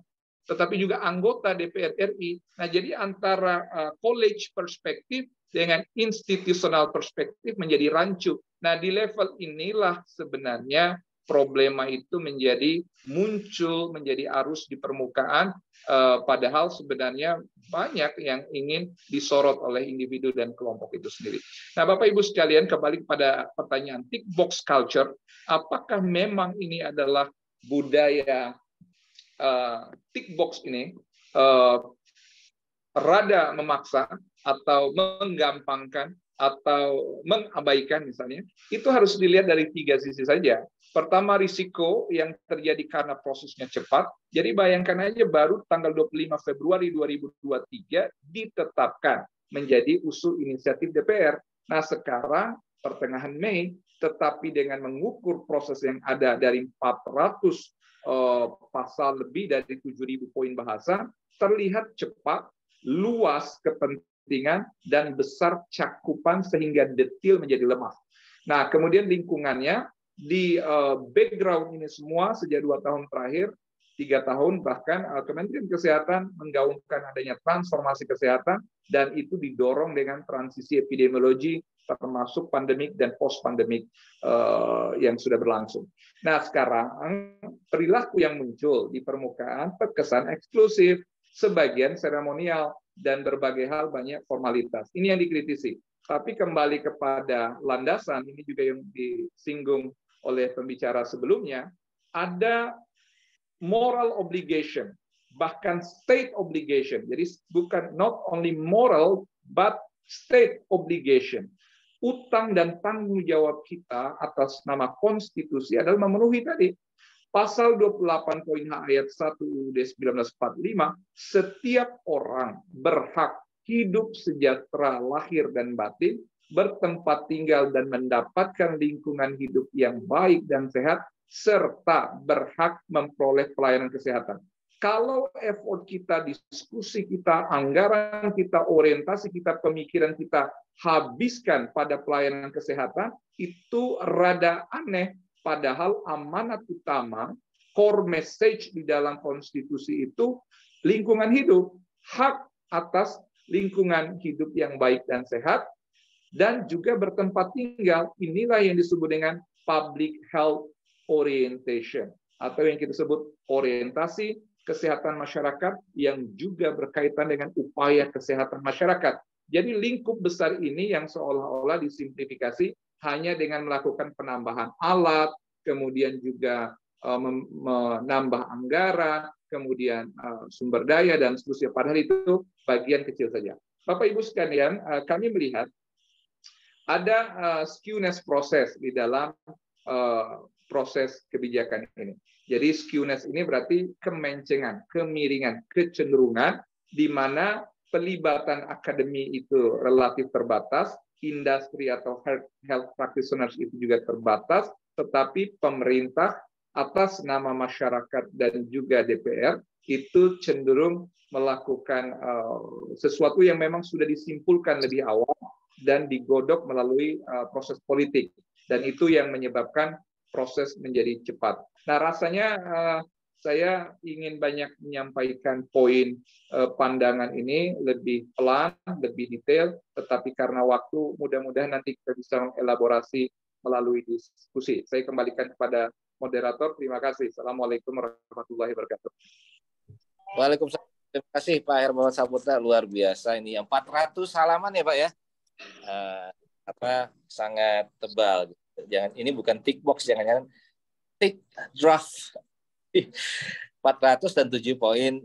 tetapi juga anggota DPR RI. Nah, jadi antara college perspektif dengan institusional perspektif menjadi rancu. Nah, di level inilah sebenarnya problema itu menjadi muncul, menjadi arus di permukaan, padahal sebenarnya banyak yang ingin disorot oleh individu dan kelompok itu sendiri. Nah, Bapak Ibu sekalian, kembali kepada pertanyaan tick box culture, apakah memang ini adalah budaya tick box ini rada memaksa atau menggampangkan atau mengabaikan misalnya, itu harus dilihat dari 3 sisi saja. Pertama, risiko yang terjadi karena prosesnya cepat. Jadi bayangkan aja baru tanggal 25 Februari 2023 ditetapkan menjadi usul inisiatif DPR. Nah, sekarang pertengahan Mei, tetapi dengan mengukur proses yang ada dari 400 pasal lebih dari 7.000 poin bahasa, terlihat cepat, luas kepentingan, dan besar cakupan sehingga detail menjadi lemah. Nah, kemudian lingkungannya, di background ini semua sejak 2 tahun terakhir, 3 tahun bahkan Kementerian Kesehatan menggaungkan adanya transformasi kesehatan, dan itu didorong dengan transisi epidemiologi termasuk pandemik dan post pandemik yang sudah berlangsung. Nah, sekarang perilaku yang muncul di permukaan terkesan eksklusif, sebagian seremonial, dan berbagai hal banyak formalitas. Ini yang dikritisi. Tapi kembali kepada landasan, ini juga yang disinggung oleh pembicara sebelumnya, ada moral obligation, bahkan state obligation. Jadi bukan not only moral, but state obligation. Utang dan tanggung jawab kita atas nama konstitusi adalah memenuhi tadi. Pasal 28 poin H ayat 1 UUD 1945, setiap orang berhak hidup sejahtera lahir dan batin, bertempat tinggal dan mendapatkan lingkungan hidup yang baik dan sehat, serta berhak memperoleh pelayanan kesehatan. Kalau effort kita, diskusi kita, anggaran kita, orientasi kita, pemikiran kita habiskan pada pelayanan kesehatan, itu rada aneh. Padahal amanat utama, core message di dalam konstitusi itu lingkungan hidup, hak atas lingkungan hidup yang baik dan sehat, dan juga bertempat tinggal. Inilah yang disebut dengan public health orientation, atau yang kita sebut orientasi kesehatan masyarakat yang juga berkaitan dengan upaya kesehatan masyarakat. Jadi lingkup besar ini yang seolah-olah disimplifikasi hanya dengan melakukan penambahan alat, kemudian juga menambah anggaran, kemudian sumber daya, dan seterusnya. Padahal itu bagian kecil saja. Bapak Ibu sekalian, kami melihat ada skewness proses di dalam proses kebijakan ini. Jadi skewness ini berarti kemencengan, kemiringan, kecenderungan, di mana pelibatan akademi itu relatif terbatas, industri atau health practitioners itu juga terbatas, tetapi pemerintah atas nama masyarakat dan juga DPR itu cenderung melakukan sesuatu yang memang sudah disimpulkan lebih awal dan digodok melalui proses politik, dan itu yang menyebabkan proses menjadi cepat. Nah, rasanya saya ingin banyak menyampaikan poin pandangan ini lebih pelan, lebih detail, tetapi karena waktu mudah-mudahan nanti kita bisa mengelaborasi melalui diskusi. Saya kembalikan kepada moderator. Terima kasih. Assalamualaikum warahmatullahi wabarakatuh. Waalaikumsalam. Terima kasih Pak Hermawan Saputra, luar biasa ini. 400 halaman ya Pak ya. Sangat tebal. Jangan, ini bukan tick box, jangan-jangan tick draft. 400 dan 7 poin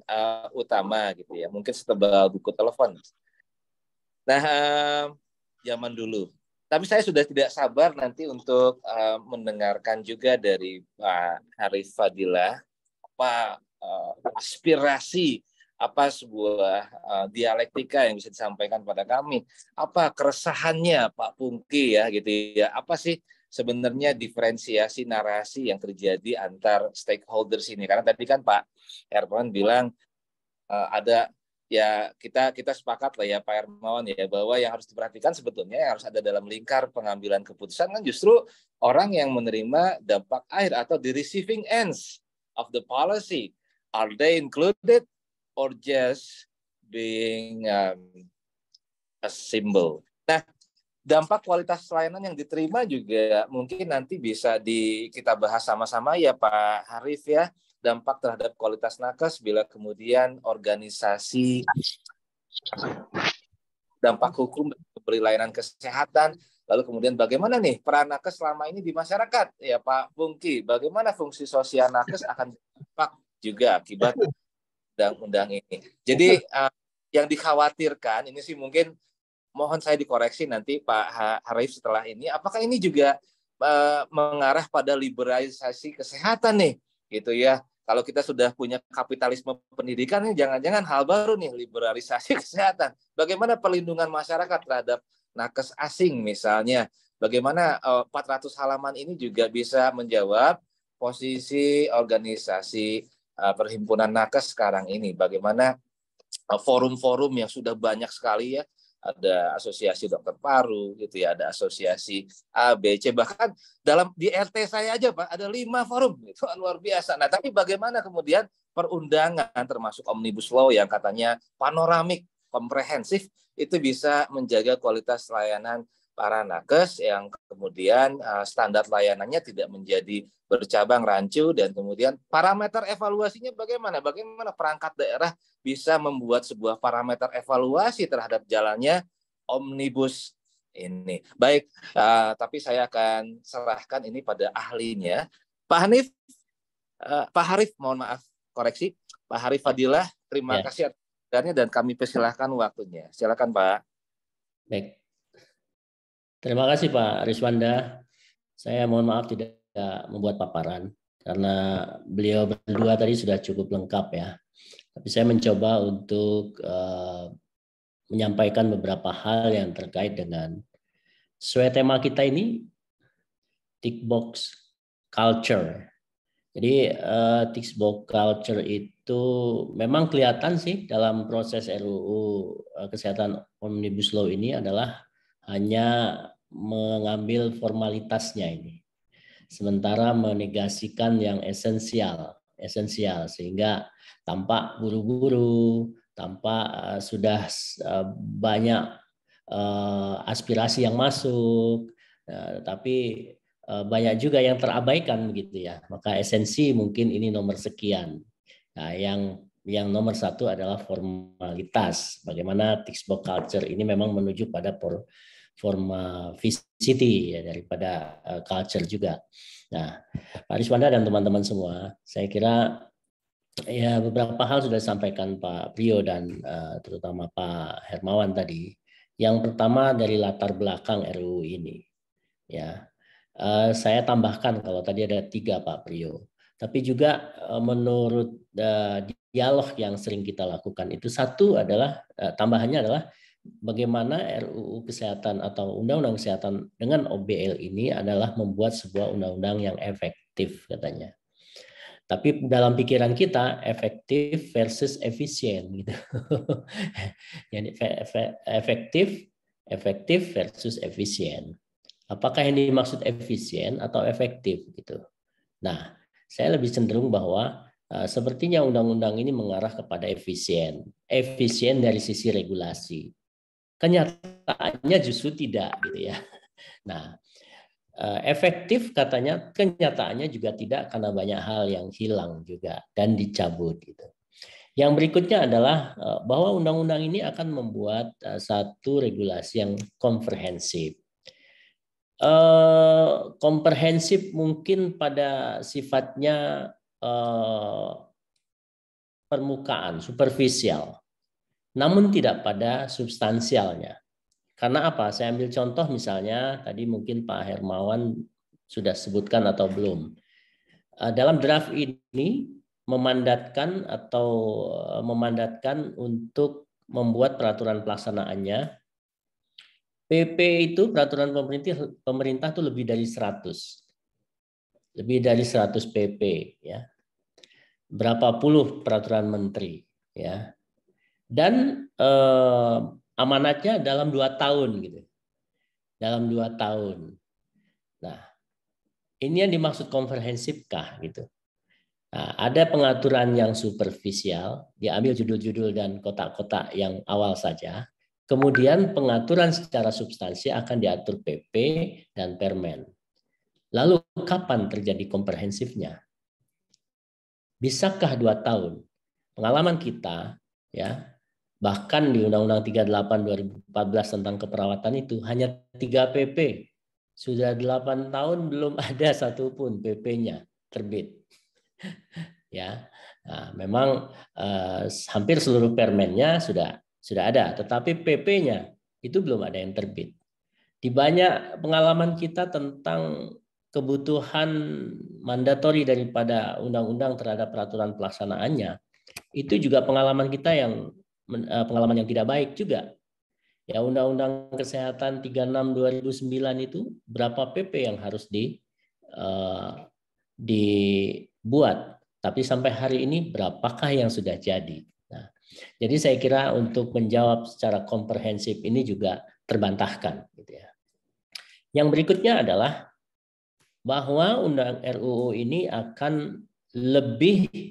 utama gitu ya. Mungkin setebal buku telepon. Nah, zaman dulu. Tapi saya sudah tidak sabar nanti untuk mendengarkan juga dari Pak Harif Fadilah apa aspirasi, apa sebuah dialektika yang bisa disampaikan pada kami, apa keresahannya Pak Pungki ya gitu ya, apa sih sebenarnya diferensiasi narasi yang terjadi antar stakeholders ini, karena tadi kan Pak Hermawan bilang ada ya, kita sepakat lah ya Pak Hermawan ya, bahwa yang harus diperhatikan sebetulnya yang harus ada dalam lingkar pengambilan keputusan kan justru orang yang menerima dampak akhir atau the receiving ends of the policy. Are they included or just being a symbol? Nah, dampak kualitas layanan yang diterima juga mungkin nanti bisa kita bahas sama-sama ya Pak Harif ya. Dampak terhadap kualitas nakes bila kemudian organisasi, dampak hukum memberi layanan kesehatan, lalu kemudian bagaimana nih peran nakes selama ini di masyarakat ya Pak Pungki, bagaimana fungsi sosial nakes akan dampak juga akibat undang-undang ini. Jadi yang dikhawatirkan ini sih mungkin mohon saya dikoreksi nanti Pak Harif setelah ini, apakah ini juga mengarah pada liberalisasi kesehatan nih gitu ya. Kalau kita sudah punya kapitalisme pendidikan, ini jangan-jangan hal baru nih, liberalisasi kesehatan. Bagaimana perlindungan masyarakat terhadap nakes asing misalnya. Bagaimana 400 halaman ini juga bisa menjawab posisi organisasi perhimpunan nakes sekarang ini. Bagaimana forum-forum yang sudah banyak sekali ya. Ada asosiasi dokter paru gitu ya, ada asosiasi A, B, C, bahkan di RT saya aja Pak ada 5 forum, itu luar biasa. Nah, tapi bagaimana kemudian perundangan termasuk Omnibus Law yang katanya panoramik, komprehensif, itu bisa menjaga kualitas layanan para nakes yang kemudian standar layanannya tidak menjadi bercabang rancu, dan kemudian parameter evaluasinya bagaimana? Bagaimana perangkat daerah bisa membuat sebuah parameter evaluasi terhadap jalannya Omnibus ini. Baik, tapi saya akan serahkan ini pada ahlinya. Pak Hanif, Pak Harif, mohon maaf, koreksi. Pak Harif Fadilah, terima kasih atas dan kami persilahkan waktunya. Silakan Pak. Baik. Terima kasih Pak Riswanda. Saya mohon maaf tidak membuat paparan karena beliau berdua tadi sudah cukup lengkap ya. Tapi saya mencoba untuk menyampaikan beberapa hal yang terkait dengan sesuai tema kita ini, tick box culture. Jadi tick box culture itu memang kelihatan sih dalam proses RUU Kesehatan Omnibus Law ini adalah hanya mengambil formalitasnya ini, sementara menegasikan yang esensial sehingga tampak buru-buru, tampak sudah banyak aspirasi yang masuk, tapi banyak juga yang terabaikan begitu ya. Maka esensi mungkin ini nomor sekian. Nah, yang nomor satu adalah formalitas. Bagaimana tick box culture ini memang menuju pada formalisity ya, daripada culture juga. Nah, Pak Riswanda dan teman-teman semua, saya kira ya beberapa hal sudah disampaikan Pak Priyo dan terutama Pak Hermawan tadi. Yang pertama dari latar belakang RUU ini, ya saya tambahkan kalau tadi ada 3 Pak Priyo, tapi juga menurut dialog yang sering kita lakukan itu satu adalah tambahannya adalah bagaimana RUU Kesehatan atau Undang-Undang Kesehatan dengan OBL ini adalah membuat sebuah undang-undang yang efektif katanya. Tapi dalam pikiran kita efektif versus efisien gitu. Jadi efektif versus efisien. Apakah yang dimaksud efisien atau efektif gitu? Nah, saya lebih cenderung bahwa sepertinya undang-undang ini mengarah kepada efisien. Efisien dari sisi regulasi. Kenyataannya justru tidak gitu ya. Nah, efektif katanya, kenyataannya juga tidak karena banyak hal yang hilang juga dan dicabut gitu. Yang berikutnya adalah bahwa undang-undang ini akan membuat satu regulasi yang komprehensif. Komprehensif mungkin pada sifatnya permukaan, superficial, namun tidak pada substansialnya. Karena apa? Saya ambil contoh misalnya, tadi mungkin Pak Hermawan sudah sebutkan atau belum. Dalam draft ini memandatkan untuk membuat peraturan pelaksanaannya. PP itu peraturan pemerintah itu lebih dari 100. Lebih dari 100 PP ya. Berapa puluh peraturan menteri ya. Dan amanatnya dalam 2 tahun gitu. Dalam 2 tahun. Nah, ini yang dimaksud komprehensifkah gitu. Nah, ada pengaturan yang superficial, diambil judul-judul dan kotak-kotak yang awal saja. Kemudian pengaturan secara substansi akan diatur PP dan Permen. Lalu kapan terjadi komprehensifnya? Bisakah 2 tahun? Pengalaman kita ya, bahkan di Undang-Undang 38 2014 tentang keperawatan itu hanya 3 PP. Sudah 8 tahun belum ada satupun PP-nya terbit. Ya, nah, memang hampir seluruh permennya sudah ada, tetapi PP-nya itu belum ada yang terbit. Di banyak pengalaman kita tentang kebutuhan mandatori daripada undang-undang terhadap peraturan pelaksanaannya, itu juga pengalaman kita yang pengalaman yang tidak baik juga. Ya, Undang-Undang Kesehatan 36 2009 itu berapa PP yang harus dibuat, tapi sampai hari ini berapakah yang sudah jadi? Nah, jadi saya kira untuk menjawab secara komprehensif ini juga terbantahkan, gitu ya. Yang berikutnya adalah bahwa undang RUU ini akan lebih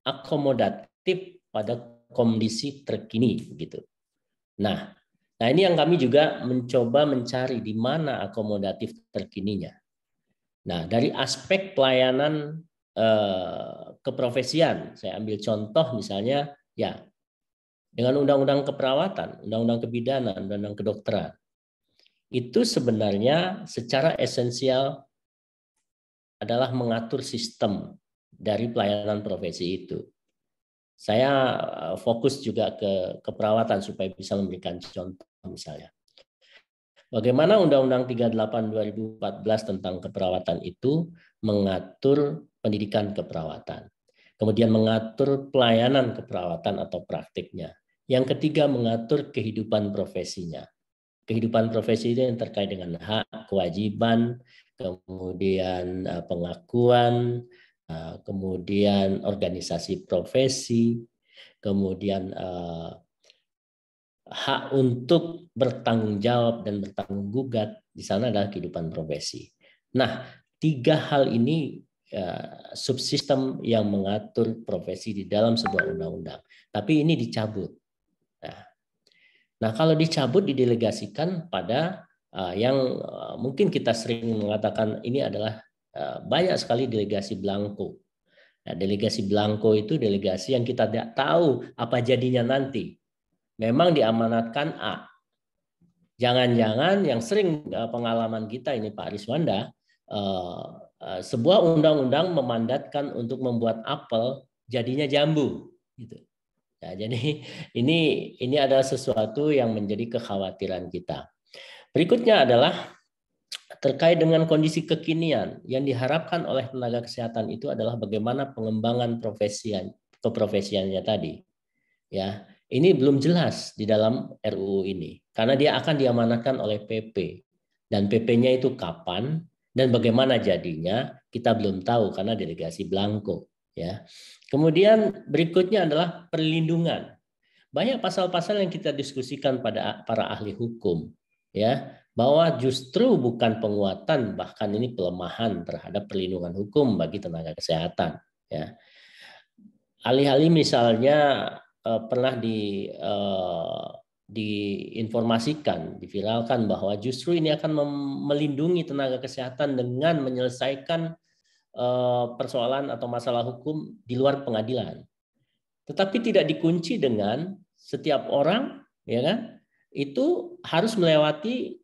akomodatif pada kondisi terkini, gitu. Nah, ini yang kami juga mencoba mencari di mana akomodatif terkininya. Nah, dari aspek pelayanan keprofesian, saya ambil contoh misalnya ya dengan undang-undang keperawatan, undang-undang kebidanan, undang-undang kedokteran. Itu sebenarnya secara esensial adalah mengatur sistem dari pelayanan profesi itu. Saya fokus juga ke keperawatan supaya bisa memberikan contoh misalnya. Bagaimana Undang-Undang 38 2014 tentang keperawatan itu mengatur pendidikan keperawatan. Kemudian mengatur pelayanan keperawatan atau praktiknya. Yang ketiga mengatur kehidupan profesinya. Kehidupan profesi itu yang terkait dengan hak, kewajiban, kemudian pengakuan, kemudian organisasi profesi, kemudian hak untuk bertanggung jawab dan bertanggung gugat di sana adalah kehidupan profesi. Nah, 3 hal ini subsistem yang mengatur profesi di dalam sebuah undang-undang. Tapi ini dicabut. Nah, kalau dicabut didelegasikan pada yang mungkin kita sering mengatakan ini adalah banyak sekali delegasi blanko. Nah, delegasi blanko itu delegasi yang kita tidak tahu apa jadinya nanti. Memang diamanatkan A. Jangan-jangan yang sering pengalaman kita ini Pak Riswanda, sebuah undang-undang memandatkan untuk membuat apel jadinya jambu, gitu. Nah, jadi ini adalah sesuatu yang menjadi kekhawatiran kita. Berikutnya adalah terkait dengan kondisi kekinian yang diharapkan oleh tenaga kesehatan itu adalah bagaimana pengembangan keprofesiannya tadi. Ya, ini belum jelas di dalam RUU ini karena dia akan diamanatkan oleh PP dan PP-nya itu kapan Dan bagaimana jadinya kita belum tahu karena delegasi blanko, ya. Kemudian berikutnya adalah perlindungan. Banyak pasal-pasal yang kita diskusikan pada para ahli hukum, ya, bahwa justru bukan penguatan, bahkan ini pelemahan terhadap perlindungan hukum bagi tenaga kesehatan, ya. Alih-alih misalnya pernah diinformasikan, diviralkan bahwa justru ini akan melindungi tenaga kesehatan dengan menyelesaikan persoalan atau masalah hukum di luar pengadilan. Tetapi tidak dikunci dengan setiap orang, ya kan, itu harus melewati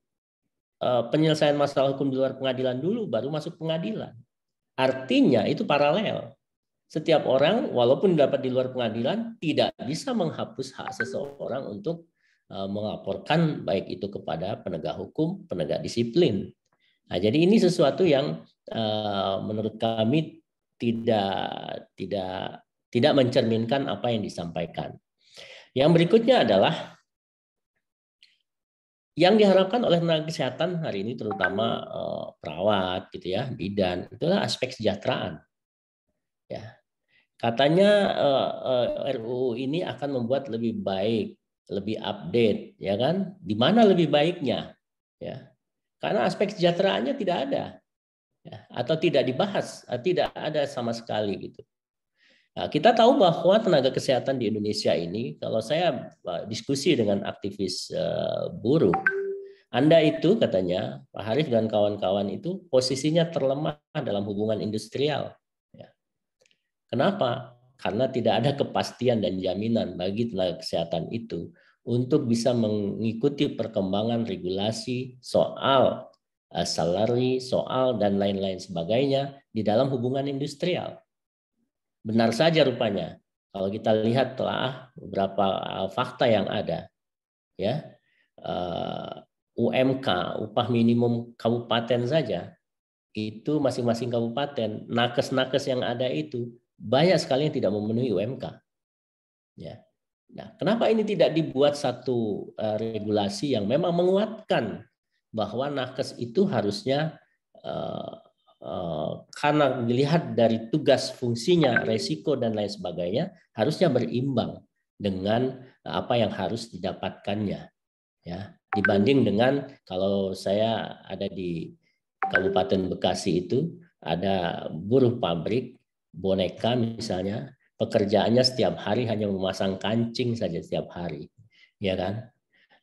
penyelesaian masalah hukum di luar pengadilan dulu, baru masuk pengadilan. Artinya itu paralel. Setiap orang, walaupun dapat di luar pengadilan, tidak bisa menghapus hak seseorang untuk melaporkan baik itu kepada penegak hukum, penegak disiplin. Nah, jadi ini sesuatu yang menurut kami tidak mencerminkan apa yang disampaikan. Yang berikutnya adalah yang diharapkan oleh tenaga kesehatan hari ini, terutama perawat, gitu ya, bidan, itulah aspek kesejahteraan. Ya, katanya RUU ini akan membuat lebih baik, lebih update, ya kan? Di mana lebih baiknya? Ya, karena aspek kesejahteraannya tidak ada, ya, atau tidak dibahas, tidak ada sama sekali gitu. Nah, kita tahu bahwa tenaga kesehatan di Indonesia ini, kalau saya diskusi dengan aktivis buruh, Anda itu katanya Pak Harif dan kawan-kawan itu posisinya terlemah dalam hubungan industrial. Ya. Kenapa? Karena tidak ada kepastian dan jaminan bagi tenaga kesehatan itu untuk bisa mengikuti perkembangan regulasi soal salary, soal dan lain-lain sebagainya di dalam hubungan industrial. Benar saja rupanya kalau kita lihat telah beberapa fakta yang ada, ya, UMK, upah minimum kabupaten saja itu masing-masing kabupaten, nakes-nakes yang ada itu banyak sekali yang tidak memenuhi UMK. Ya. Nah, kenapa ini tidak dibuat satu regulasi yang memang menguatkan bahwa nakes itu harusnya karena dilihat dari tugas fungsinya, resiko dan lain sebagainya, harusnya berimbang dengan apa yang harus didapatkannya, ya, dibanding dengan kalau saya ada di Kabupaten Bekasi itu ada buruh pabrik boneka misalnya, pekerjaannya setiap hari hanya memasang kancing saja setiap hari, ya kan?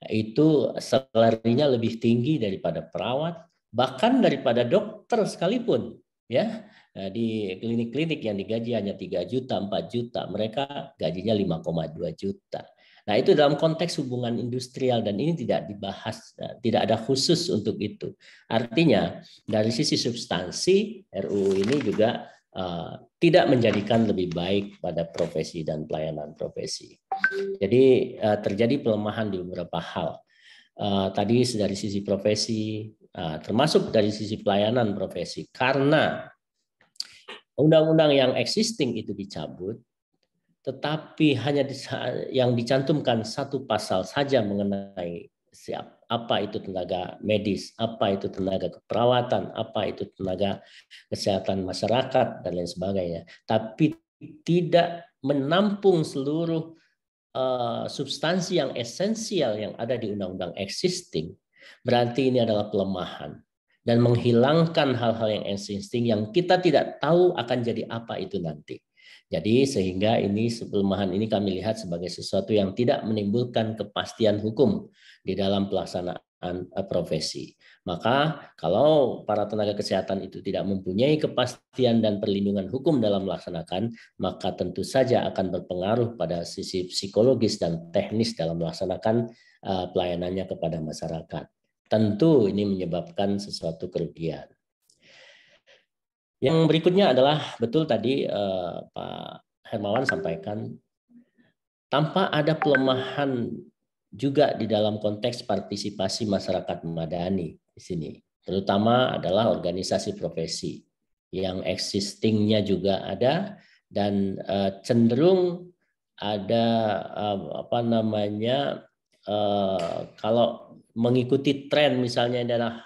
Itu salarinya lebih tinggi daripada perawat, bahkan daripada dokter sekalipun, ya. Di klinik-klinik yang digaji hanya 3 juta, 4 juta, mereka gajinya 5,2 juta. Nah, itu dalam konteks hubungan industrial dan ini tidak dibahas, tidak ada khusus untuk itu. Artinya, dari sisi substansi, RUU ini juga tidak menjadikan lebih baik pada profesi dan pelayanan profesi. Jadi terjadi pelemahan di beberapa hal. Tadi dari sisi profesi, termasuk dari sisi pelayanan profesi, karena undang-undang yang existing itu dicabut, tetapi hanya yang dicantumkan satu pasal saja mengenai apa itu tenaga medis, apa itu tenaga keperawatan, apa itu tenaga kesehatan masyarakat dan lain sebagainya, tapi tidak menampung seluruh substansi yang esensial yang ada di undang-undang existing, berarti ini adalah pelemahan dan menghilangkan hal-hal yang existing yang kita tidak tahu akan jadi apa itu nanti. Jadi sehingga ini pelemahan ini kami lihat sebagai sesuatu yang tidak menimbulkan kepastian hukum di dalam pelaksanaan profesi. Maka kalau para tenaga kesehatan itu tidak mempunyai kepastian dan perlindungan hukum dalam melaksanakan, maka tentu saja akan berpengaruh pada sisi psikologis dan teknis dalam melaksanakan pelayanannya kepada masyarakat. Tentu ini menyebabkan sesuatu kerugian. Yang berikutnya adalah betul tadi Pak Hermawan sampaikan, tanpa ada pelemahan juga di dalam konteks partisipasi masyarakat madani di sini, terutama adalah organisasi profesi yang existingnya juga ada dan cenderung ada kalau mengikuti tren misalnya adalah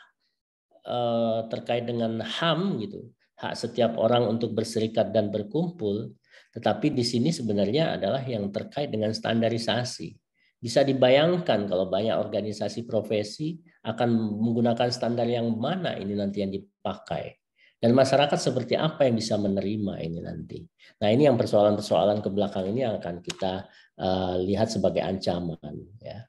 terkait dengan HAM gitu, hak setiap orang untuk berserikat dan berkumpul, tetapi di sini sebenarnya adalah yang terkait dengan standarisasi. Bisa dibayangkan kalau banyak organisasi profesi akan menggunakan standar yang mana ini nanti yang dipakai. Dan masyarakat seperti apa yang bisa menerima ini nanti. Nah, ini yang persoalan-persoalan ke belakang ini yang akan kita lihat sebagai ancaman. Ya.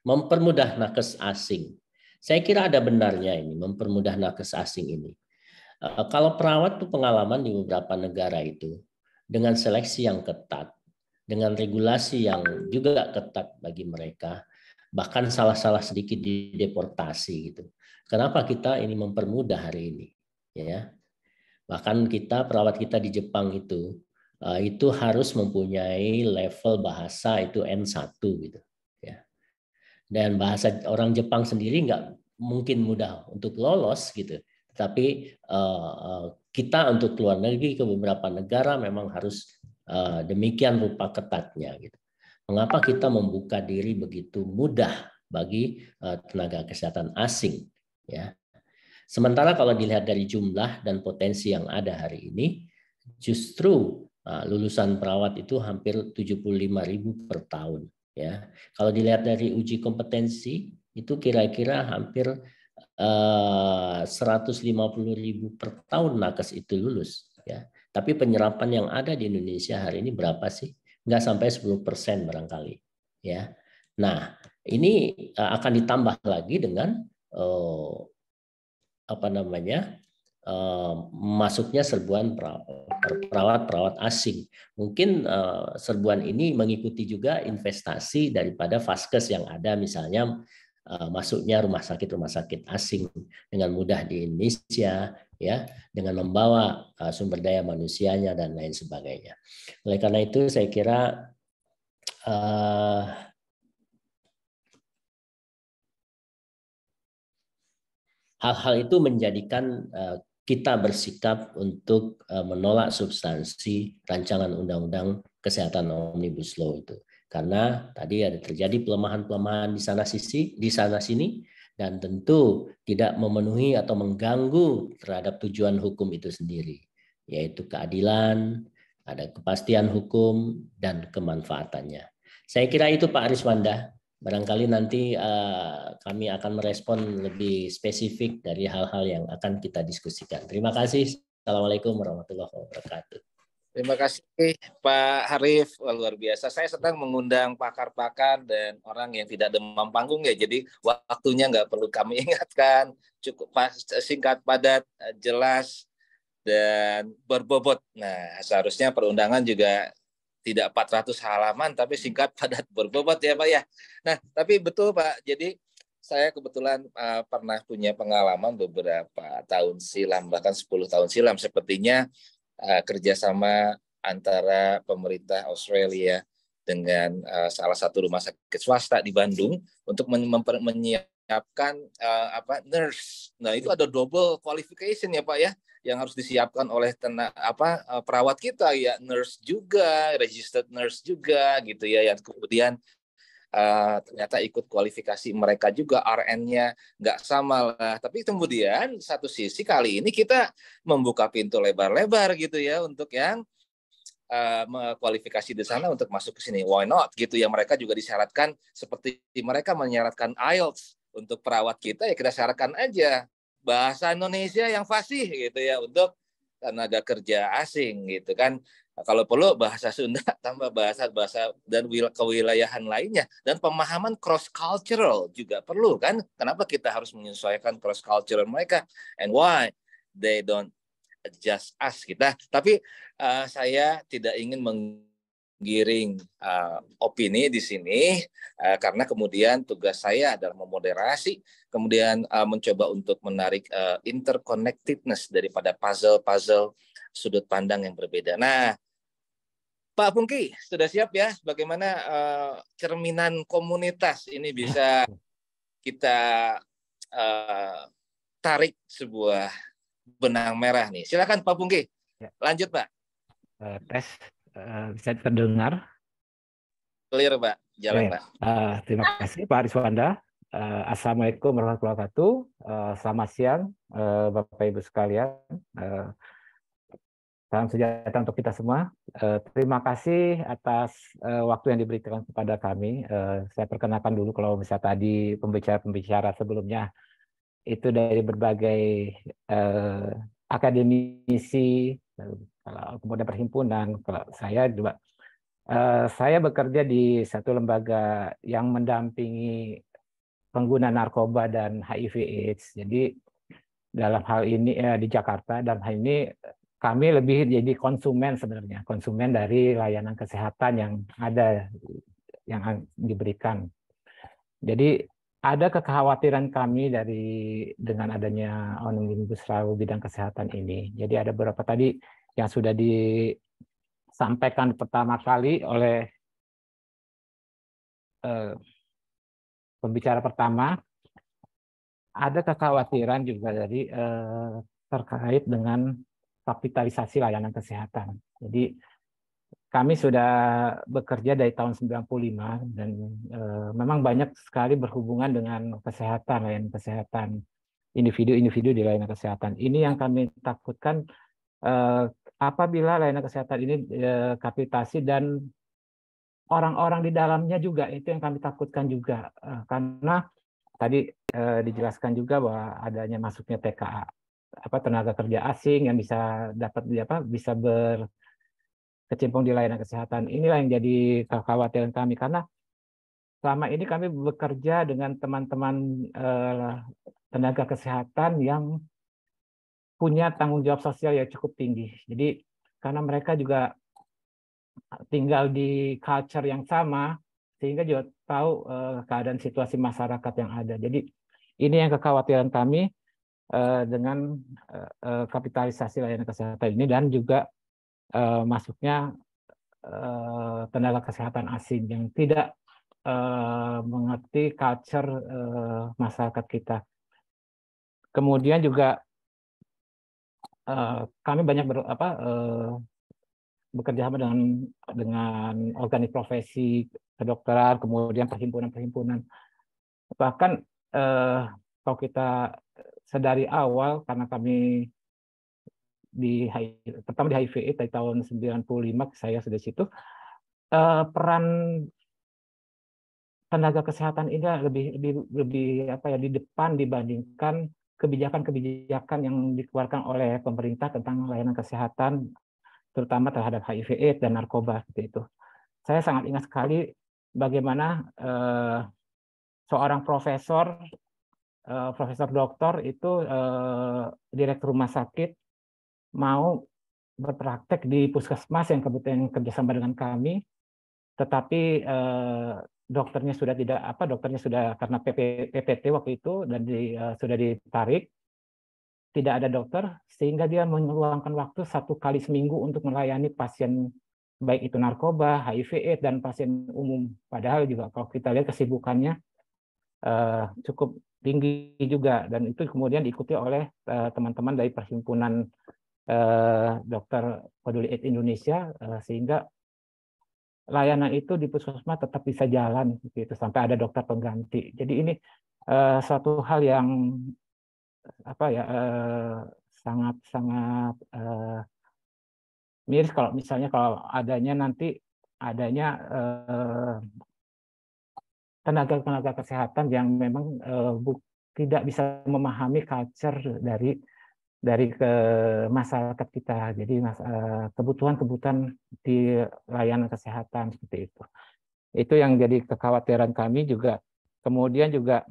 Mempermudah nakes asing. Saya kira ada benarnya ini, mempermudah nakes asing ini. Kalau perawat tuh pengalaman di beberapa negara itu, dengan seleksi yang ketat, dengan regulasi yang juga ketat bagi mereka, bahkan salah-salah sedikit dideportasi gitu. Kenapa kita ini mempermudah hari ini? Ya, bahkan perawat kita di Jepang itu harus mempunyai level bahasa itu N1 gitu. Ya. Dan bahasa orang Jepang sendiri nggak mungkin mudah untuk lolos gitu. Tapi kita untuk keluar negeri ke beberapa negara memang harus demikian rupa ketatnya gitu. Mengapa kita membuka diri begitu mudah bagi tenaga kesehatan asing? Ya. Sementara kalau dilihat dari jumlah dan potensi yang ada hari ini, justru lulusan perawat itu hampir 75.000 per tahun. Ya, kalau dilihat dari uji kompetensi itu kira-kira hampir 150.000 per tahun nakes itu lulus. Ya, tapi penyerapan yang ada di Indonesia hari ini berapa sih? Nggak sampai 10% barangkali. Ya, nah ini akan ditambah lagi dengan masuknya serbuan perawat asing. Mungkin serbuan ini mengikuti juga investasi daripada vaskes yang ada, misalnya masuknya rumah sakit asing dengan mudah di Indonesia, ya, dengan membawa sumber daya manusianya dan lain sebagainya. Oleh karena itu saya kira hal-hal itu menjadikan kita bersikap untuk menolak substansi rancangan undang-undang kesehatan Omnibus Law itu. Karena tadi ada terjadi pelemahan-pelemahan di sana sini, dan tentu tidak memenuhi atau mengganggu terhadap tujuan hukum itu sendiri, yaitu keadilan, ada kepastian hukum, dan kemanfaatannya. Saya kira itu Pak Ariswanda. Barangkali nanti kami akan merespon lebih spesifik dari hal-hal yang akan kita diskusikan. Terima kasih. Assalamualaikum warahmatullahi wabarakatuh. Terima kasih Pak Harif, luar biasa. Saya sedang mengundang pakar-pakar dan orang yang tidak demam panggung ya. Jadi waktunya nggak perlu kami ingatkan, cukup singkat, padat, jelas, dan berbobot. Nah, seharusnya perundangan juga tidak 400 halaman, tapi singkat, padat, berbobot ya Pak ya. Nah, tapi betul Pak, jadi saya kebetulan pernah punya pengalaman beberapa tahun silam, bahkan 10 tahun silam, sepertinya kerjasama antara pemerintah Australia dengan salah satu rumah sakit swasta di Bandung untuk menyiapkan nurse. Nah, itu ada double qualification ya Pak ya, yang harus disiapkan oleh perawat kita ya, nurse juga, registered nurse juga gitu ya, yang kemudian ternyata ikut kualifikasi mereka juga, RN-nya nggak sama lah. Tapi kemudian satu sisi kali ini kita membuka pintu lebar-lebar gitu ya untuk yang kualifikasi di sana untuk masuk ke sini. Why not gitu ya, mereka juga disyaratkan seperti mereka menyaratkan IELTS untuk perawat kita, ya kita syaratkan aja bahasa Indonesia yang fasih gitu ya untuk tenaga kerja asing gitu kan. Kalau perlu bahasa Sunda tambah bahasa dan kewilayahan lainnya, dan pemahaman cross cultural juga perlu kan. Kenapa kita harus menyesuaikan cross cultural mereka, and why they don't adjust us kita. Tapi saya tidak ingin menggiring opini di sini karena kemudian tugas saya adalah memoderasi, kemudian mencoba untuk menarik interconnectedness daripada puzzle sudut pandang yang berbeda. Nah, Pak Pungki, sudah siap ya bagaimana cerminan komunitas ini bisa kita tarik sebuah benang merah nih. Silakan Pak Pungki. Lanjut Pak. Tes bisa terdengar? Clear Pak. Jalan Pak. Terima kasih Pak Ariswanda. Assalamualaikum warahmatullahi wabarakatuh. Selamat siang, Bapak Ibu sekalian. Salam sejahtera untuk kita semua. Terima kasih atas waktu yang diberikan kepada kami. Saya perkenalkan dulu kalau misalnya tadi pembicara-pembicara sebelumnya itu dari berbagai akademisi, kemudian perhimpunan. Kalau saya juga, saya bekerja di satu lembaga yang mendampingi pengguna narkoba dan HIV/AIDS. Jadi dalam hal ini di Jakarta, dalam hal ini kami lebih jadi konsumen sebenarnya, konsumen dari layanan kesehatan yang ada, yang diberikan. Jadi ada kekhawatiran kami dengan adanya Omnibus Law bidang kesehatan ini. Jadi ada beberapa tadi yang sudah disampaikan pertama kali oleh pembicara pertama. Ada kekhawatiran juga dari terkait dengan kapitalisasi layanan kesehatan. Jadi kami sudah bekerja dari tahun 95 dan memang banyak sekali berhubungan dengan kesehatan, layanan kesehatan, individu-individu di layanan kesehatan. Ini yang kami takutkan apabila layanan kesehatan ini kapitalisasi dan orang-orang di dalamnya juga, itu yang kami takutkan juga. Karena tadi dijelaskan juga bahwa adanya masuknya TKA, tenaga kerja asing yang bisa bisa berkecimpung di layanan kesehatan. Inilah yang jadi kekhawatiran kami, karena selama ini kami bekerja dengan teman-teman tenaga kesehatan yang punya tanggung jawab sosial yang cukup tinggi. Jadi karena mereka juga tinggal di culture yang sama, sehingga juga tahu keadaan situasi masyarakat yang ada. Jadi ini yang kekhawatiran kami dengan kapitalisasi layanan kesehatan ini, dan juga masuknya tenaga kesehatan asing yang tidak mengerti culture masyarakat kita. Kemudian juga kami banyak bekerja sama dengan organisasi profesi kedokteran, kemudian perhimpunan-perhimpunan. Bahkan kalau kita sedari awal, karena kami pertama di HIV dari tahun 95, saya sudah di situ, peran tenaga kesehatan ini lebih di depan dibandingkan kebijakan-kebijakan yang dikeluarkan oleh pemerintah tentang layanan kesehatan, terutama terhadap HIV/AIDS dan narkoba seperti itu. Saya sangat ingat sekali bagaimana seorang profesor doktor itu direktur rumah sakit mau berpraktek di puskesmas yang kebetulan kerjasama dengan kami, tetapi dokternya sudah karena PPT waktu itu dan sudah ditarik, tidak ada dokter, sehingga dia meluangkan waktu 1 kali seminggu untuk melayani pasien baik itu narkoba, HIV/AIDS, dan pasien umum. Padahal juga kalau kita lihat kesibukannya cukup tinggi juga, dan itu kemudian diikuti oleh teman-teman dari Perhimpunan Dokter Peduli AIDS Indonesia, sehingga layanan itu di puskesmas tetap bisa jalan gitu, sampai ada dokter pengganti. Jadi ini suatu hal yang sangat miris kalau misalnya nanti adanya tenaga kesehatan yang memang tidak bisa memahami culture dari ke masyarakat kita. Jadi kebutuhan di layanan kesehatan seperti itu. Itu yang jadi kekhawatiran kami juga. Kemudian juga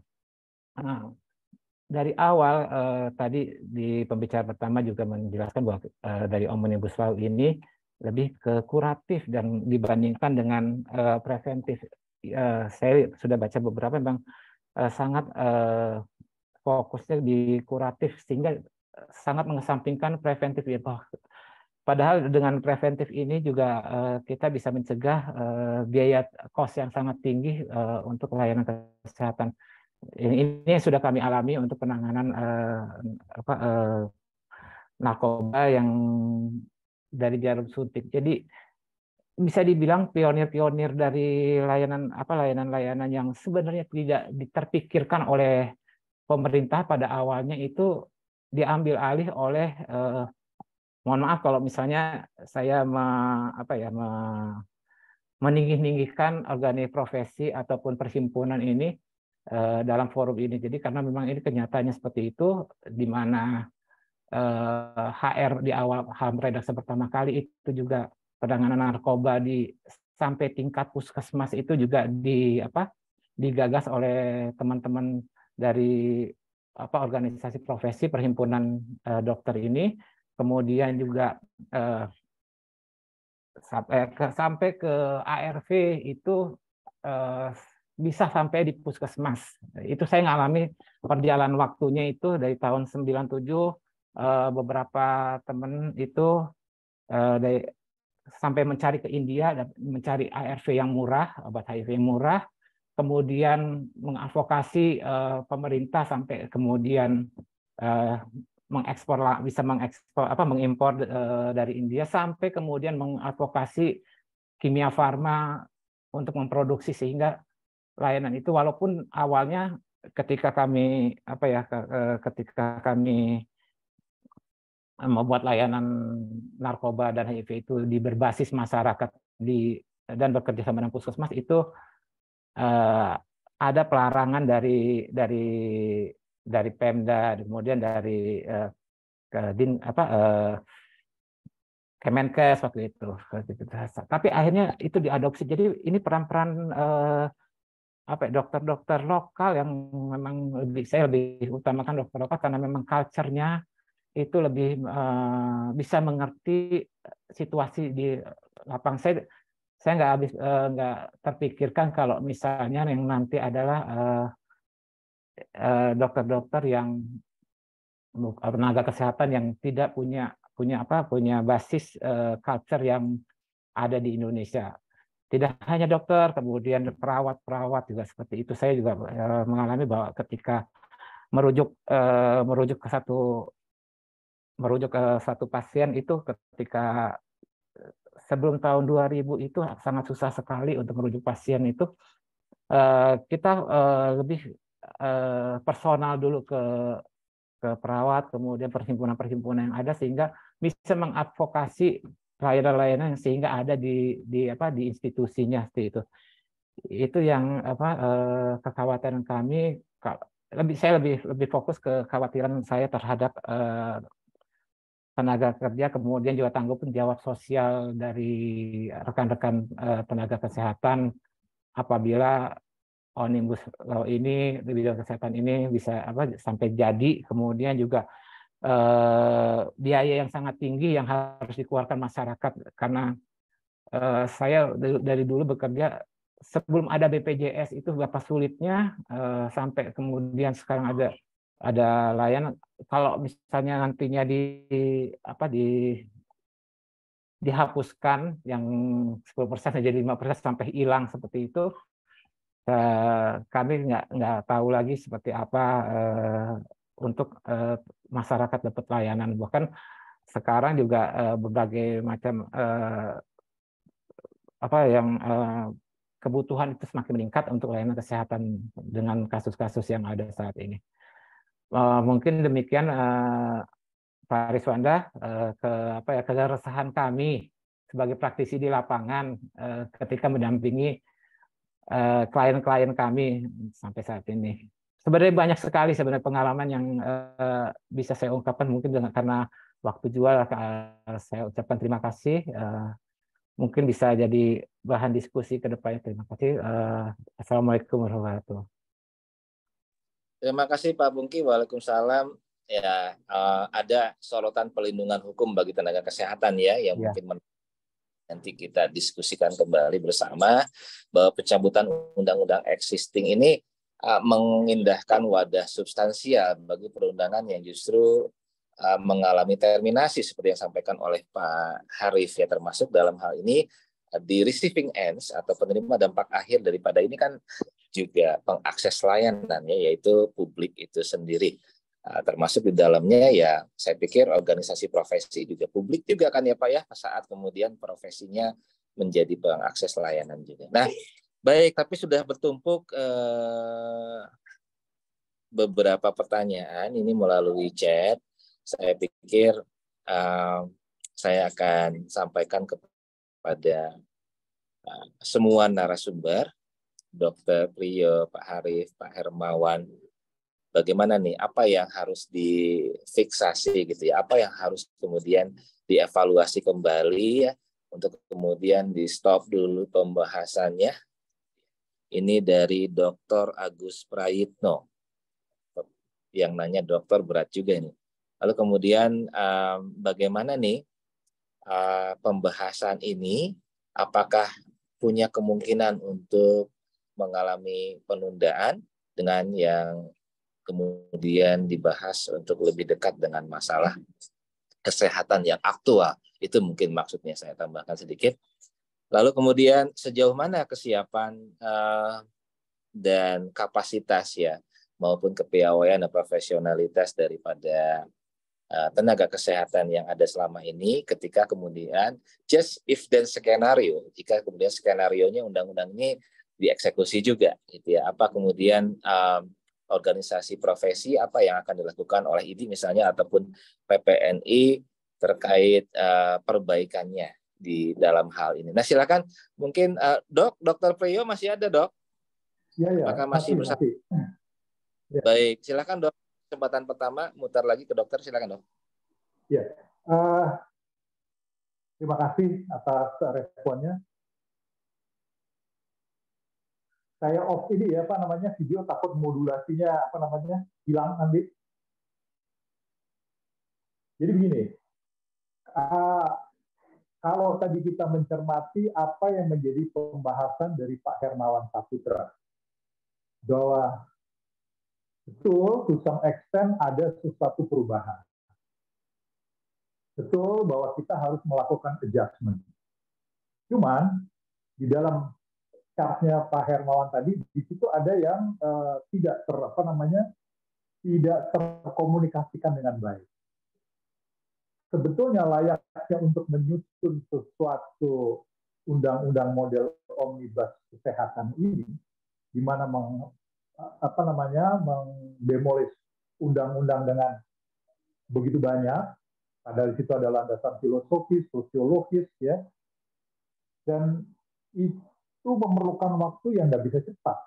dari awal tadi di pembicara pertama juga menjelaskan bahwa dari Omnibus Law ini lebih ke kuratif dan dibandingkan dengan preventif. Saya sudah baca beberapa, memang sangat fokusnya di kuratif, sehingga sangat mengesampingkan preventif. Padahal dengan preventif ini juga kita bisa mencegah biaya kos yang sangat tinggi untuk layanan kesehatan. Ini sudah kami alami untuk penanganan narkoba yang dari jarum suntik. Jadi bisa dibilang pionir-pionir dari layanan-layanan yang sebenarnya tidak terpikirkan oleh pemerintah pada awalnya, itu diambil alih oleh mohon maaf kalau misalnya saya meninggi-ninggikan organisasi profesi ataupun perhimpunan ini dalam forum ini. Jadi karena memang ini kenyataannya seperti itu, di mana HR di awal HAM redaksi pertama kali itu juga penanganan narkoba sampai tingkat puskesmas itu juga digagas oleh teman-teman dari organisasi profesi perhimpunan dokter ini. Kemudian juga sampai ke ARV itu bisa sampai di puskesmas. Itu saya ngalami perjalanan waktunya itu dari tahun 97, beberapa teman itu sampai mencari ke India dan mencari ARV yang murah, obat HIV yang murah, kemudian mengadvokasi pemerintah sampai kemudian mengimpor dari India, sampai kemudian mengadvokasi Kimia Farma untuk memproduksi, sehingga layanan itu walaupun awalnya ketika kami membuat layanan narkoba dan HIV itu berbasis masyarakat dan bekerja sama dengan puskesmas, itu ada pelarangan dari Pemda, kemudian dari Kemenkes waktu itu. Tapi akhirnya itu diadopsi. Jadi ini peran-peran dokter-dokter lokal yang memang saya lebih utamakan dokter lokal karena memang culture-nya itu lebih bisa mengerti situasi di lapangan. Saya nggak terpikirkan kalau misalnya yang nanti adalah dokter-dokter yang tenaga kesehatan yang tidak punya basis culture yang ada di Indonesia. Tidak hanya dokter, kemudian perawat juga seperti itu. Saya juga mengalami bahwa ketika merujuk ke satu pasien itu, ketika sebelum tahun 2000 itu sangat susah sekali untuk merujuk pasien itu. Kita lebih personal dulu ke perawat, kemudian perhimpunan-perhimpunan yang ada, sehingga bisa mengadvokasi layanan-layanan sehingga ada di institusinya seperti itu. Itu yang kekhawatiran kami. Saya lebih fokus ke kekhawatiran saya terhadap tenaga kerja, kemudian juga tanggung jawab sosial dari rekan-rekan tenaga kesehatan apabila Omnibus Law ini di bidang kesehatan ini bisa sampai jadi, kemudian juga biaya yang sangat tinggi yang harus dikeluarkan masyarakat, karena saya dari dulu bekerja sebelum ada BPJS itu berapa sulitnya, sampai kemudian sekarang ada layanan. Kalau misalnya nantinya dihapuskan yang 10% menjadi 5% sampai hilang seperti itu, kami nggak tahu lagi seperti apa untuk masyarakat dapat layanan. Bahkan sekarang juga berbagai macam kebutuhan itu semakin meningkat untuk layanan kesehatan dengan kasus-kasus yang ada saat ini. Mungkin demikian Pak Riswanda, keresahan kami sebagai praktisi di lapangan ketika mendampingi klien-klien kami sampai saat ini. Sebenarnya banyak sekali pengalaman yang bisa saya ungkapkan, mungkin karena waktu juga saya ucapkan terima kasih. Mungkin bisa jadi bahan diskusi ke depannya. Terima kasih. Assalamualaikum warahmatullahi wabarakatuh. Terima kasih Pak Pungki. Waalaikumsalam. Ya, ada sorotan pelindungan hukum bagi tenaga kesehatan yang mungkin nanti kita diskusikan kembali bersama, bahwa pencabutan undang-undang existing ini mengindahkan wadah substansial bagi perundangan yang justru mengalami terminasi seperti yang disampaikan oleh Pak Harif, termasuk dalam hal ini di receiving ends atau penerima dampak akhir daripada ini kan juga pengakses layanan, yaitu publik itu sendiri. Termasuk di dalamnya saya pikir organisasi profesi juga publik juga kan ya Pak saat kemudian profesinya menjadi pengakses layanan juga. Nah, baik, tapi sudah bertumpuk beberapa pertanyaan ini melalui chat. Saya pikir saya akan sampaikan kepada semua narasumber, Dr. Priyo, Pak Harif, Pak Hermawan, bagaimana nih, apa yang harus difiksasi gitu ya, apa yang harus kemudian dievaluasi kembali ya, untuk kemudian di stop dulu pembahasannya. Ini dari Dr. Agus Prayitno, yang nanya dokter berat juga ini. Lalu kemudian bagaimana nih pembahasan ini, apakah punya kemungkinan untuk mengalami penundaan dengan yang kemudian dibahas untuk lebih dekat dengan masalah kesehatan yang aktual. Itu mungkin maksudnya, saya tambahkan sedikit. Lalu kemudian sejauh mana kesiapan dan kapasitas ya, maupun kepiawaian dan profesionalitas daripada tenaga kesehatan yang ada selama ini ketika kemudian just if then skenario, jika kemudian skenarionya undang-undang ini dieksekusi juga gitu ya, apa kemudian organisasi profesi apa yang akan dilakukan oleh IDI misalnya ataupun PPNI terkait perbaikannya di dalam hal ini. Nah, silakan mungkin Dr. Priyo masih ada, Dok? Ya, Apakah masih bersama? Ya. Baik, silakan, Dok. Kesempatan pertama mutar lagi ke dokter, silakan, Dok. Ya, terima kasih atas responnya. Saya off ini ya, video, takut modulasinya hilang nanti. Jadi begini, kalau tadi kita mencermati apa yang menjadi pembahasan dari Pak Hermawan Saputra, bahwa betul, to some extent ada sesuatu perubahan. Betul bahwa kita harus melakukan adjustment. Cuman di dalam chartnya Pak Hermawan tadi, di situ ada yang tidak terkomunikasikan dengan baik. Sebetulnya layaknya untuk menyusun sesuatu undang-undang model omnibus kesehatan ini, di mana mendemolis undang-undang dengan begitu banyak, padahal di situ ada landasan filosofis, sosiologis, ya, dan itu memerlukan waktu yang tidak bisa cepat.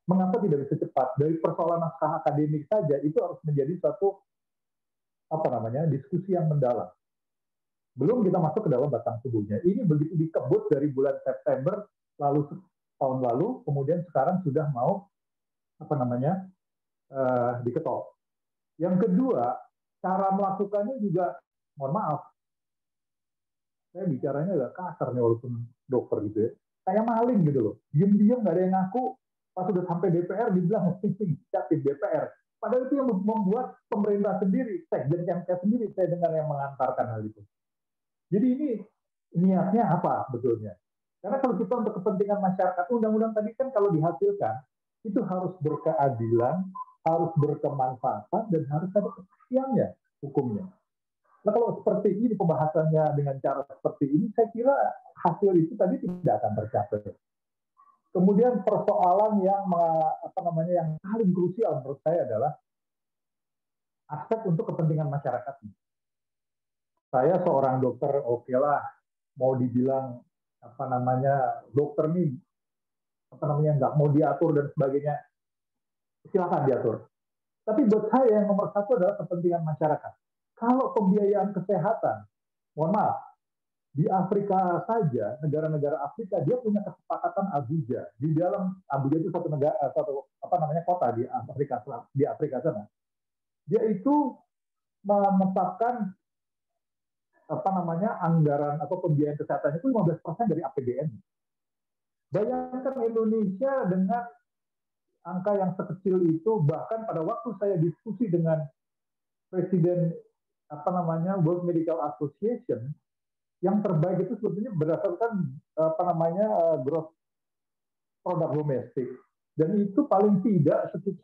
Mengapa tidak bisa cepat? Dari persoalan naskah akademik saja itu harus menjadi satu diskusi yang mendalam. Belum kita masuk ke dalam batang tubuhnya. Ini begitu dikebut dari bulan September tahun lalu, kemudian sekarang sudah mau diketok. Yang kedua, cara melakukannya juga, mohon maaf, saya bicaranya agak kasar nih walaupun dokter gitu ya, kayak maling gitu loh, diem-diem nggak ada yang ngaku, pas sudah sampai DPR dibilang inisiatif DPR. Padahal itu yang membuat pemerintah sendiri, Sekjen Kemkes sendiri, saya dengar yang mengantarkan hal itu. Jadi ini niatnya apa sebetulnya? Karena kalau kita untuk kepentingan masyarakat, undang-undang tadi kan kalau dihasilkan, itu harus berkeadilan, harus berkemanfaatan, dan harus ada kepastiannya hukumnya. Nah kalau seperti ini pembahasannya dengan cara seperti ini, saya kira hasil itu tadi tidak akan tercapai. Kemudian persoalan yang yang paling krusial menurut saya adalah aspek untuk kepentingan masyarakat. Saya seorang dokter, oke lah, mau dibilang dokter nih nggak mau diatur dan sebagainya, silakan diatur. Tapi buat saya yang nomor satu adalah kepentingan masyarakat. Kalau pembiayaan kesehatan, mohon maaf, di Afrika saja, negara-negara Afrika, dia punya kesepakatan Abuja. Di dalam Abuja itu satu kota di Afrika sana. Dia itu menetapkan anggaran atau pembiayaan kesehatan itu 15% dari APBN. Bayangkan Indonesia dengan angka yang sekecil itu, bahkan pada waktu saya diskusi dengan Presiden World Medical Association, yang terbaik itu sebetulnya berdasarkan gross produk domestik, dan itu paling tidak 10%.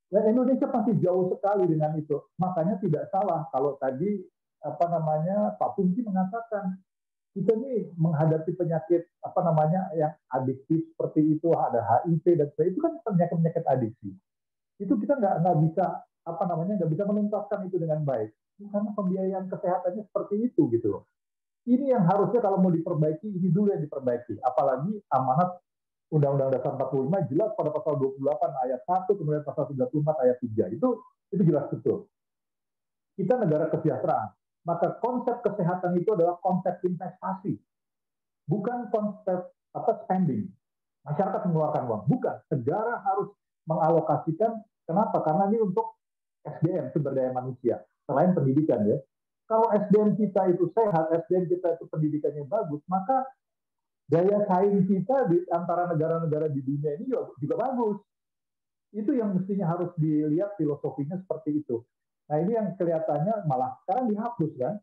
Dan Indonesia pasti jauh sekali dengan itu. Makanya tidak salah kalau tadi apa namanya Pak Pungki mengatakan kita ini menghadapi penyakit apa namanya yang adiktif seperti itu, ada HIV dan sebagainya, itu kan penyakit adiksi. Itu kita nggak bisa apa namanya nggak bisa menuntaskan itu dengan baik karena pembiayaan kesehatannya seperti itu gitu loh. Ini yang harusnya kalau mau diperbaiki, ini dulu yang diperbaiki. Apalagi amanat Undang-Undang Dasar 45 jelas pada pasal 28 ayat 1 kemudian pasal 34 ayat 3 itu jelas betul. Kita negara kesejahteraan. Maka konsep kesehatan itu adalah konsep investasi, bukan konsep spending. Masyarakat mengeluarkan uang, bukan. Negara harus mengalokasikan. Kenapa? Karena ini untuk SDM, sumber daya manusia, selain pendidikan ya. Kalau SDM kita itu sehat, SDM kita itu pendidikannya bagus, maka daya saing kita di antara negara-negara di dunia ini juga bagus. Itu yang mestinya harus dilihat filosofinya seperti itu. Nah ini yang kelihatannya malah sekarang dihapus kan.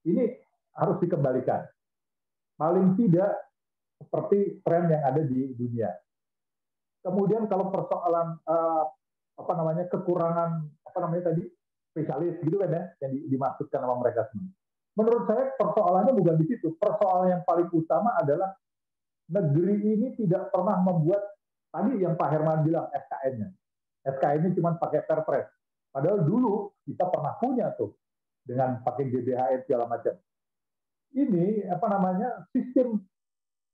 Ini harus dikembalikan. Paling tidak seperti tren yang ada di dunia. Kemudian kalau persoalan kekurangan tadi spesialis gitu kan ya yang dimaksudkan sama mereka semua. Menurut saya persoalannya bukan di situ. Persoalan yang paling utama adalah negeri ini tidak pernah membuat tadi yang Pak Herman bilang SKN-nya. SKN-nya cuma pakai Perpres. Padahal dulu kita pernah punya tuh dengan pakai GBHS segala macam. Ini sistem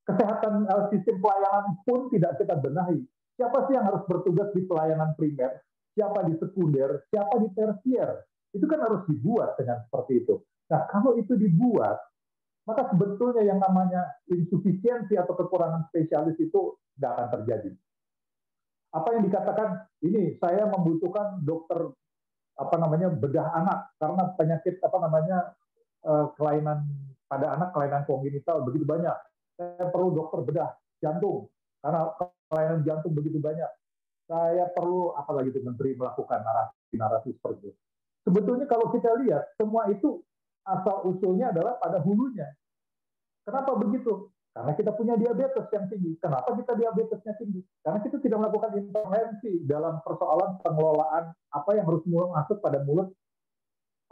kesehatan, sistem pelayanan pun tidak kita benahi. Siapa sih yang harus bertugas di pelayanan primer? Siapa di sekunder? Siapa di tersier? Itu kan harus dibuat dengan seperti itu. Nah, kalau itu dibuat, maka sebetulnya yang namanya insufisiensi atau kekurangan spesialis itu nggak akan terjadi. Apa yang dikatakan ini saya membutuhkan dokter bedah anak karena penyakit kelainan pada anak, kelainan kongenital begitu banyak. Saya perlu dokter bedah jantung karena kelainan jantung begitu banyak. Saya perlu apalagi itu menteri melakukan narasi seperti itu. Sebetulnya kalau kita lihat semua itu asal usulnya adalah pada hulunya. Kenapa begitu? Karena kita punya diabetes yang tinggi. Kenapa kita diabetesnya tinggi? Karena kita tidak melakukan intervensi dalam persoalan pengelolaan apa yang harus masuk pada mulut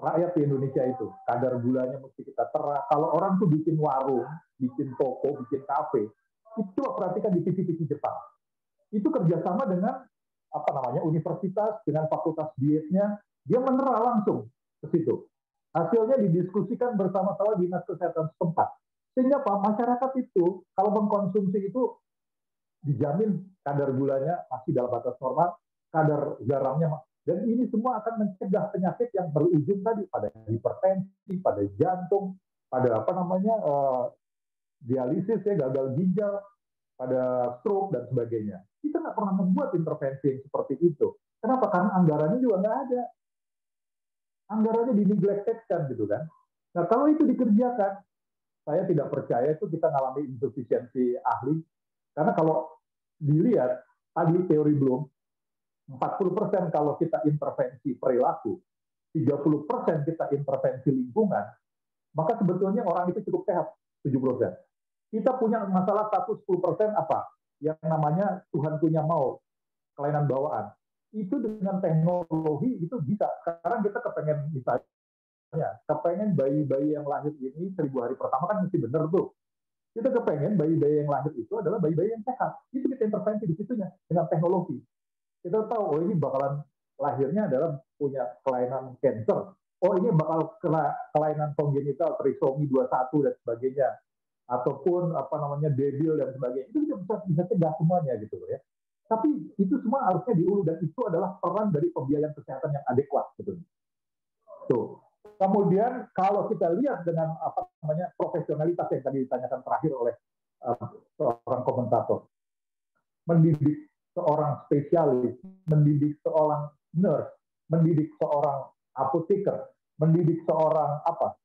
rakyat di Indonesia itu. Kadar gulanya mesti kita terah. Kalau orang tuh bikin warung, bikin toko, bikin kafe, itu perhatikan di TV-TV Jepang. Itu kerjasama dengan universitas, dengan fakultas dietnya, dia menerah langsung ke situ. Hasilnya didiskusikan bersama-sama dinas kesehatan setempat. Sehingga masyarakat itu kalau mengkonsumsi itu dijamin kadar gulanya masih dalam batas normal, kadar garamnya, dan ini semua akan mencegah penyakit yang berujung tadi pada hipertensi, pada jantung, pada dialisis ya, gagal ginjal, pada stroke dan sebagainya. Kita nggak pernah membuat intervensi yang seperti itu. Kenapa? Karena anggarannya juga nggak ada. Anggarannya dineglected-kan gitu kan. Nah kalau itu dikerjakan, saya tidak percaya itu kita mengalami insufisiensi ahli. Karena kalau dilihat, tadi teori Bloom, 40% kalau kita intervensi perilaku, 30% kita intervensi lingkungan, maka sebetulnya orang itu cukup sehat, 70%. Kita punya masalah 110% apa? Yang namanya Tuhan punya mau, kelainan bawaan. Itu dengan teknologi itu bisa. Sekarang kita kepengen misalnya, kepengen bayi-bayi yang lahir ini 1000 hari pertama kan mesti benar tuh. Kita kepengen bayi-bayi yang lahir itu adalah bayi-bayi yang sehat. Itu kita intervensi di situnya dengan teknologi. Kita tahu, ini bakalan lahirnya adalah punya kelainan kanker. Ini bakal kena kelainan kongenital, trisomi 21 dan sebagainya. Ataupun debil dan sebagainya. Itu bisa cegah semuanya gitu ya. Tapi itu semua harusnya diulu dan itu adalah peran dari pembiayaan kesehatan yang adekuat gitu. Tuh. Kemudian kalau kita lihat dengan profesionalitas yang tadi ditanyakan terakhir oleh seorang komentator, mendidik seorang spesialis, mendidik seorang nurse, mendidik seorang apoteker, mendidik seorang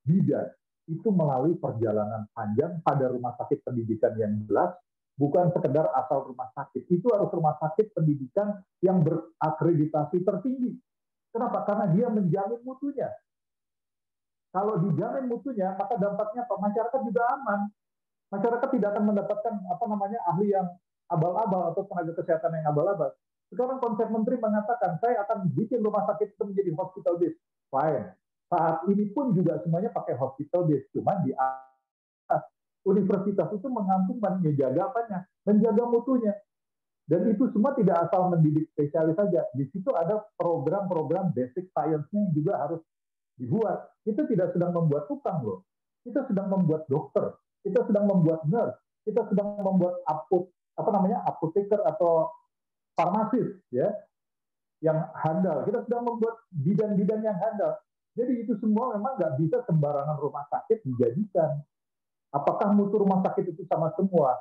bidan, itu melalui perjalanan panjang pada rumah sakit pendidikan yang jelas, bukan sekedar asal rumah sakit. Itu harus rumah sakit pendidikan yang berakreditasi tertinggi. Kenapa? Karena dia menjamin mutunya. Kalau dijamin mutunya, maka dampaknya masyarakat juga aman. Masyarakat tidak akan mendapatkan ahli yang abal-abal atau tenaga kesehatan yang abal-abal. Sekarang konsep menteri mengatakan saya akan bikin rumah sakit itu menjadi hospital base. Fine. Saat ini pun juga semuanya pakai hospital base, cuma di atas. Universitas itu mengampung menjaga apanya? Menjaga mutunya. Dan itu semua tidak asal mendidik spesialis saja. Di situ ada program-program basic science-nya yang juga harus dibuat. Kita tidak sedang membuat tukang loh. Kita sedang membuat dokter. Kita sedang membuat nurse. Kita sedang membuat apoteker atau farmasis, ya, yang handal. Kita sedang membuat bidan-bidan yang handal. Jadi itu semua memang nggak bisa sembarangan rumah sakit dijadikan. Apakah mutu rumah sakit itu sama semua?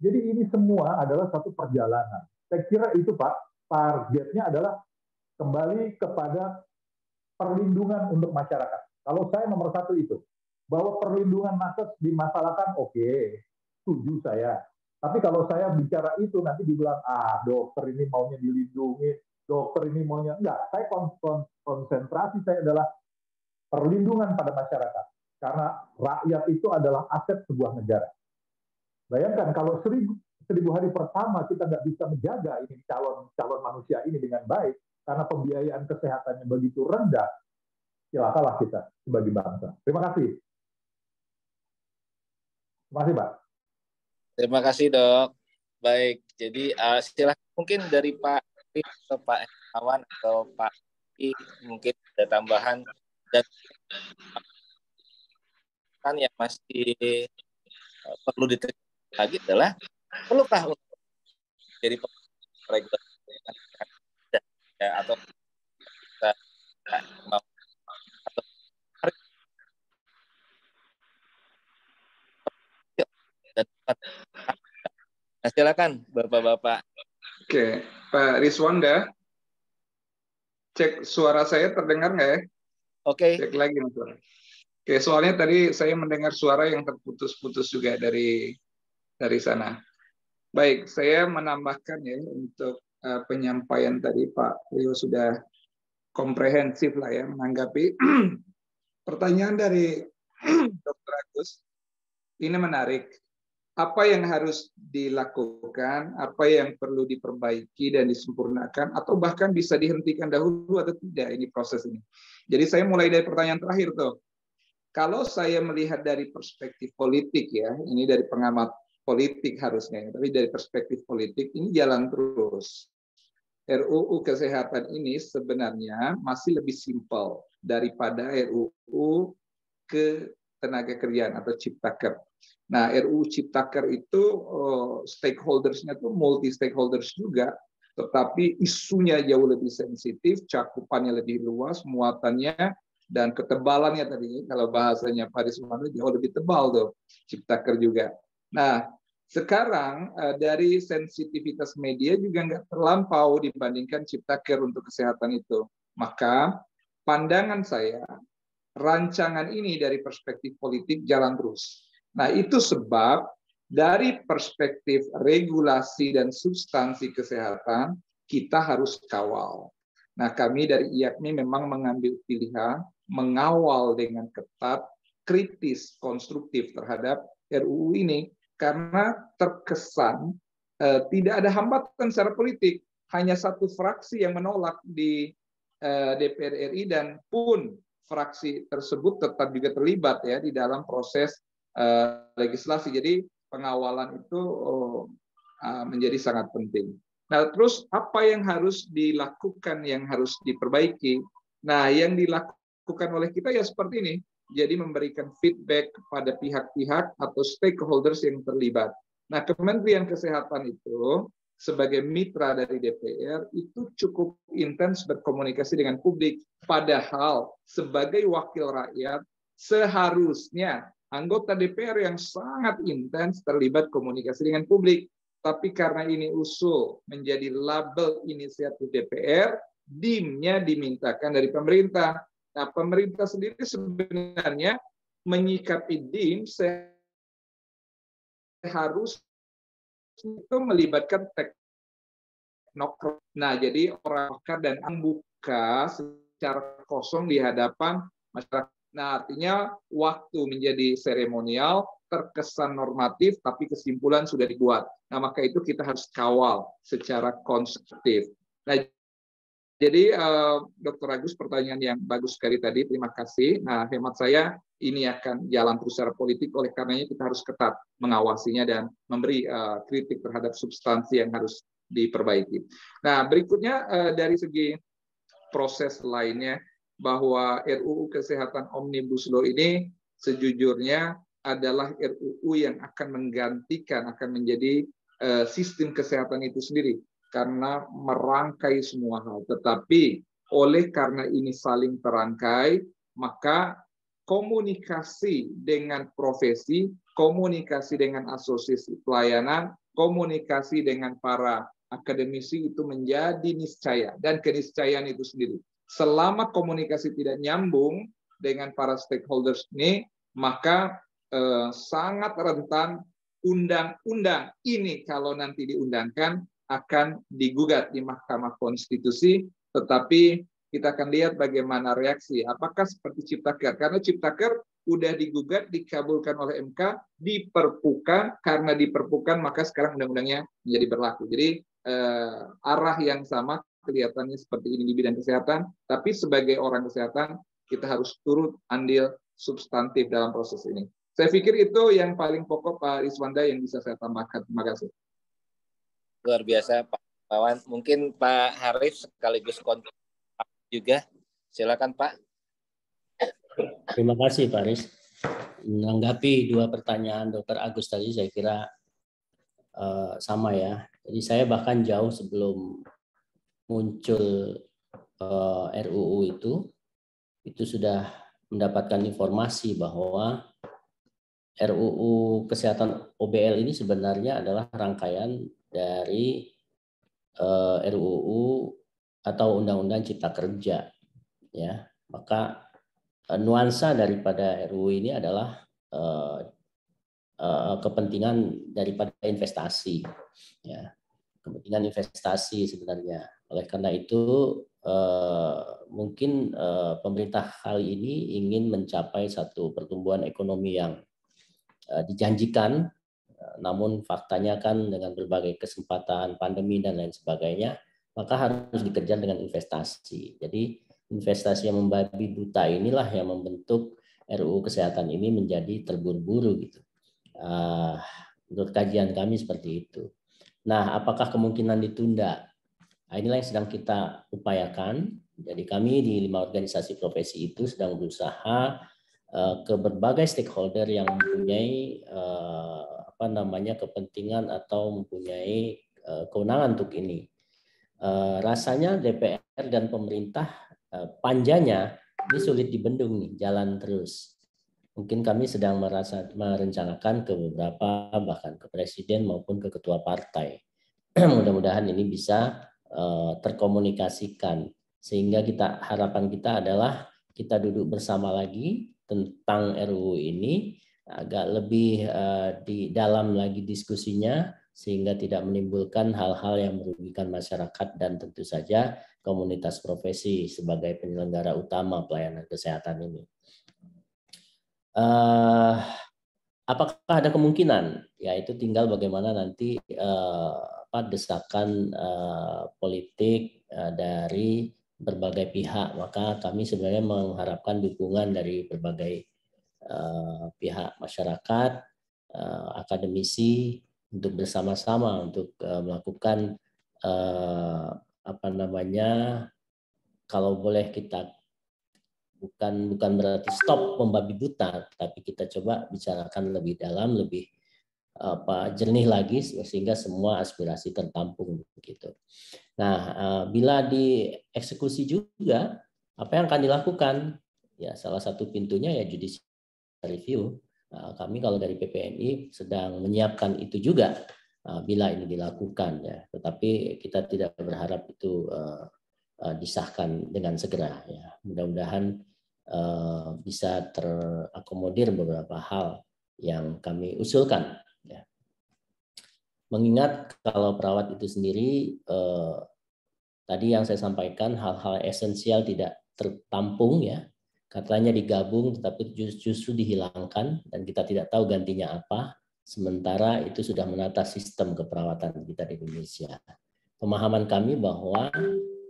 Jadi ini semua adalah satu perjalanan. Saya kira itu, Pak, targetnya adalah kembali kepada perlindungan untuk masyarakat. Kalau saya nomor satu itu, bahwa perlindungan nakes dimasalahkan, oke, setuju saya. Tapi kalau saya bicara itu nanti dibilang, dokter ini maunya dilindungi, dokter ini maunya, enggak. Saya konsentrasi saya adalah perlindungan pada masyarakat. Karena rakyat itu adalah aset sebuah negara. Bayangkan kalau 1000 hari pertama kita nggak bisa menjaga ini calon manusia ini dengan baik, karena pembiayaan kesehatannya begitu rendah, celakalah kita sebagai bangsa. Terima kasih. Terima kasih, Pak. Terima kasih, Dok. Baik, jadi silakan mungkin dari Pak atau Pak Hermawan atau Pak mungkin ada tambahan dan kan yang masih perlu diterima lagi adalah perlukah untuk jadi regulasi ya, atau kita mau atau nah, silakan Bapak-bapak. Oke, Pak Riswanda, cek suara saya terdengar nggak ya? Oke. Cek lagi suara. Oke, soalnya tadi saya mendengar suara yang terputus-putus juga dari sana. Baik, saya menambahkan ya untuk penyampaian tadi Pak Rio sudah komprehensif lah ya menanggapi pertanyaan dari Dr. Agus. Ini menarik. Apa yang harus dilakukan, apa yang perlu diperbaiki dan disempurnakan, atau bahkan bisa dihentikan dahulu atau tidak ini proses ini. Jadi saya mulai dari pertanyaan terakhir tuh. Kalau saya melihat dari perspektif politik ya, ini dari pengamat politik harusnya, tapi dari perspektif politik ini jalan terus. RUU Kesehatan ini sebenarnya masih lebih simpel daripada RUU Ketenagakerjaan atau Ciptaker. Nah, RUU Ciptaker itu stakeholders-nya tuh multi stakeholders juga, tetapi isunya jauh lebih sensitif, cakupannya lebih luas, muatannya dan ketebalannya tadi, kalau bahasanya Pak Riswanda jauh lebih tebal tuh, Ciptaker juga. Nah, sekarang dari sensitivitas media juga nggak terlampau dibandingkan Ciptaker untuk kesehatan itu. Maka pandangan saya, rancangan ini dari perspektif politik jalan terus. Nah, itu sebab dari perspektif regulasi dan substansi kesehatan, kita harus kawal. Nah, kami dari IAKMI memang mengambil pilihan mengawal dengan ketat, kritis, konstruktif terhadap RUU ini karena terkesan tidak ada hambatan secara politik, hanya satu fraksi yang menolak di DPR RI dan pun fraksi tersebut tetap juga terlibat ya di dalam proses legislasi. Jadi pengawalan itu menjadi sangat penting. Nah, terus apa yang harus dilakukan, yang harus diperbaiki? Nah, yang dilakukan oleh kita ya seperti ini. Jadi memberikan feedback kepada pihak-pihak atau stakeholders yang terlibat. Nah, Kementerian Kesehatan itu sebagai mitra dari DPR itu cukup intens berkomunikasi dengan publik. Padahal sebagai wakil rakyat seharusnya anggota DPR yang sangat intens terlibat komunikasi dengan publik. Tapi karena ini usul menjadi label inisiatif DPR, DIM-nya dimintakan dari pemerintah. Nah, pemerintah sendiri sebenarnya menyikapi DIM harus itu melibatkan teknokrat. Nah, jadi orang pakar dan membuka secara kosong di hadapan masyarakat. Nah, artinya waktu menjadi seremonial, terkesan normatif, tapi kesimpulan sudah dibuat. Nah, maka itu kita harus kawal secara konstruktif. Nah, Jadi Dr. Agus, pertanyaan yang bagus sekali tadi, terima kasih. Nah, hemat saya ini akan jalan terus secara politik, oleh karenanya kita harus ketat mengawasinya dan memberi kritik terhadap substansi yang harus diperbaiki. Nah, berikutnya dari segi proses lainnya, bahwa RUU Kesehatan Omnibus Law ini sejujurnya adalah RUU yang akan menggantikan, akan menjadi sistem kesehatan itu sendiri, karena merangkai semua hal. Tetapi oleh karena ini saling terangkai, maka komunikasi dengan profesi, komunikasi dengan asosiasi pelayanan, komunikasi dengan para akademisi itu menjadi niscaya, dan keniscayaan itu sendiri. Selama komunikasi tidak nyambung dengan para stakeholders ini, maka sangat rentan undang-undang ini kalau nanti diundangkan akan digugat di Mahkamah Konstitusi, tetapi kita akan lihat bagaimana reaksi. Apakah seperti Ciptaker? Karena Ciptaker udah digugat, dikabulkan oleh MK, diperpukan, karena diperpukan maka sekarang undang-undangnya menjadi berlaku. Jadi arah yang sama kelihatannya seperti ini di bidang kesehatan, tapi sebagai orang kesehatan kita harus turut andil substantif dalam proses ini. Saya pikir itu yang paling pokok Pak Riswanda yang bisa saya tambahkan. Terima kasih. Luar biasa Pak Wawan. Mungkin Pak Harif sekaligus kontak juga. Silakan Pak. Terima kasih Pak Riz. Menanggapi dua pertanyaan Dr. Agus tadi, saya kira sama ya. Jadi saya bahkan jauh sebelum muncul RUU itu sudah mendapatkan informasi bahwa RUU Kesehatan OBL ini sebenarnya adalah rangkaian dari RUU atau Undang-Undang Cipta Kerja, ya. Maka nuansa daripada RUU ini adalah kepentingan daripada investasi, ya, kepentingan investasi sebenarnya. Oleh karena itu mungkin pemerintah kali ini ingin mencapai satu pertumbuhan ekonomi yang dijanjikan, namun faktanya kan dengan berbagai kesempatan pandemi dan lain sebagainya, maka harus dikejar dengan investasi. Jadi investasi yang membabi buta inilah yang membentuk RUU Kesehatan ini menjadi terburu-buru gitu. Menurut kajian kami seperti itu. Nah, apakah kemungkinan ditunda? Nah, inilah yang sedang kita upayakan. Jadi kami di 5 organisasi profesi itu sedang berusaha ke berbagai stakeholder yang mempunyai kepentingan atau mempunyai kewenangan untuk ini. Rasanya DPR dan pemerintah panjanya ini sulit dibendung nih, jalan terus. Mungkin kami sedang merencanakan ke beberapa, bahkan ke presiden maupun ke ketua partai. Mudah-mudahan ini bisa terkomunikasikan, sehingga harapan kita adalah kita duduk bersama lagi tentang RUU ini, agak lebih di dalam lagi diskusinya, sehingga tidak menimbulkan hal-hal yang merugikan masyarakat dan tentu saja komunitas profesi sebagai penyelenggara utama pelayanan kesehatan ini. Apakah ada kemungkinan? Ya, itu tinggal bagaimana nanti desakan politik dari berbagai pihak. Maka kami sebenarnya mengharapkan dukungan dari berbagai pihak masyarakat, akademisi, untuk bersama-sama untuk melakukan kalau boleh kita bukan berarti stop membabi buta, tapi kita coba bicarakan lebih dalam, lebih jernih lagi, sehingga semua aspirasi tertampung begitu. Nah, bila dieksekusi juga, apa yang akan dilakukan? Ya, salah satu pintunya ya judicial review. Kami kalau dari PPNI sedang menyiapkan itu juga bila ini dilakukan, ya. Tetapi kita tidak berharap itu disahkan dengan segera, ya. Mudah-mudahan bisa terakomodir beberapa hal yang kami usulkan, ya. Mengingat kalau perawat itu sendiri tadi yang saya sampaikan, hal-hal esensial tidak tertampung, ya. Katanya digabung tetapi justru dihilangkan dan kita tidak tahu gantinya apa, sementara itu sudah menata sistem keperawatan kita di Indonesia. Pemahaman kami bahwa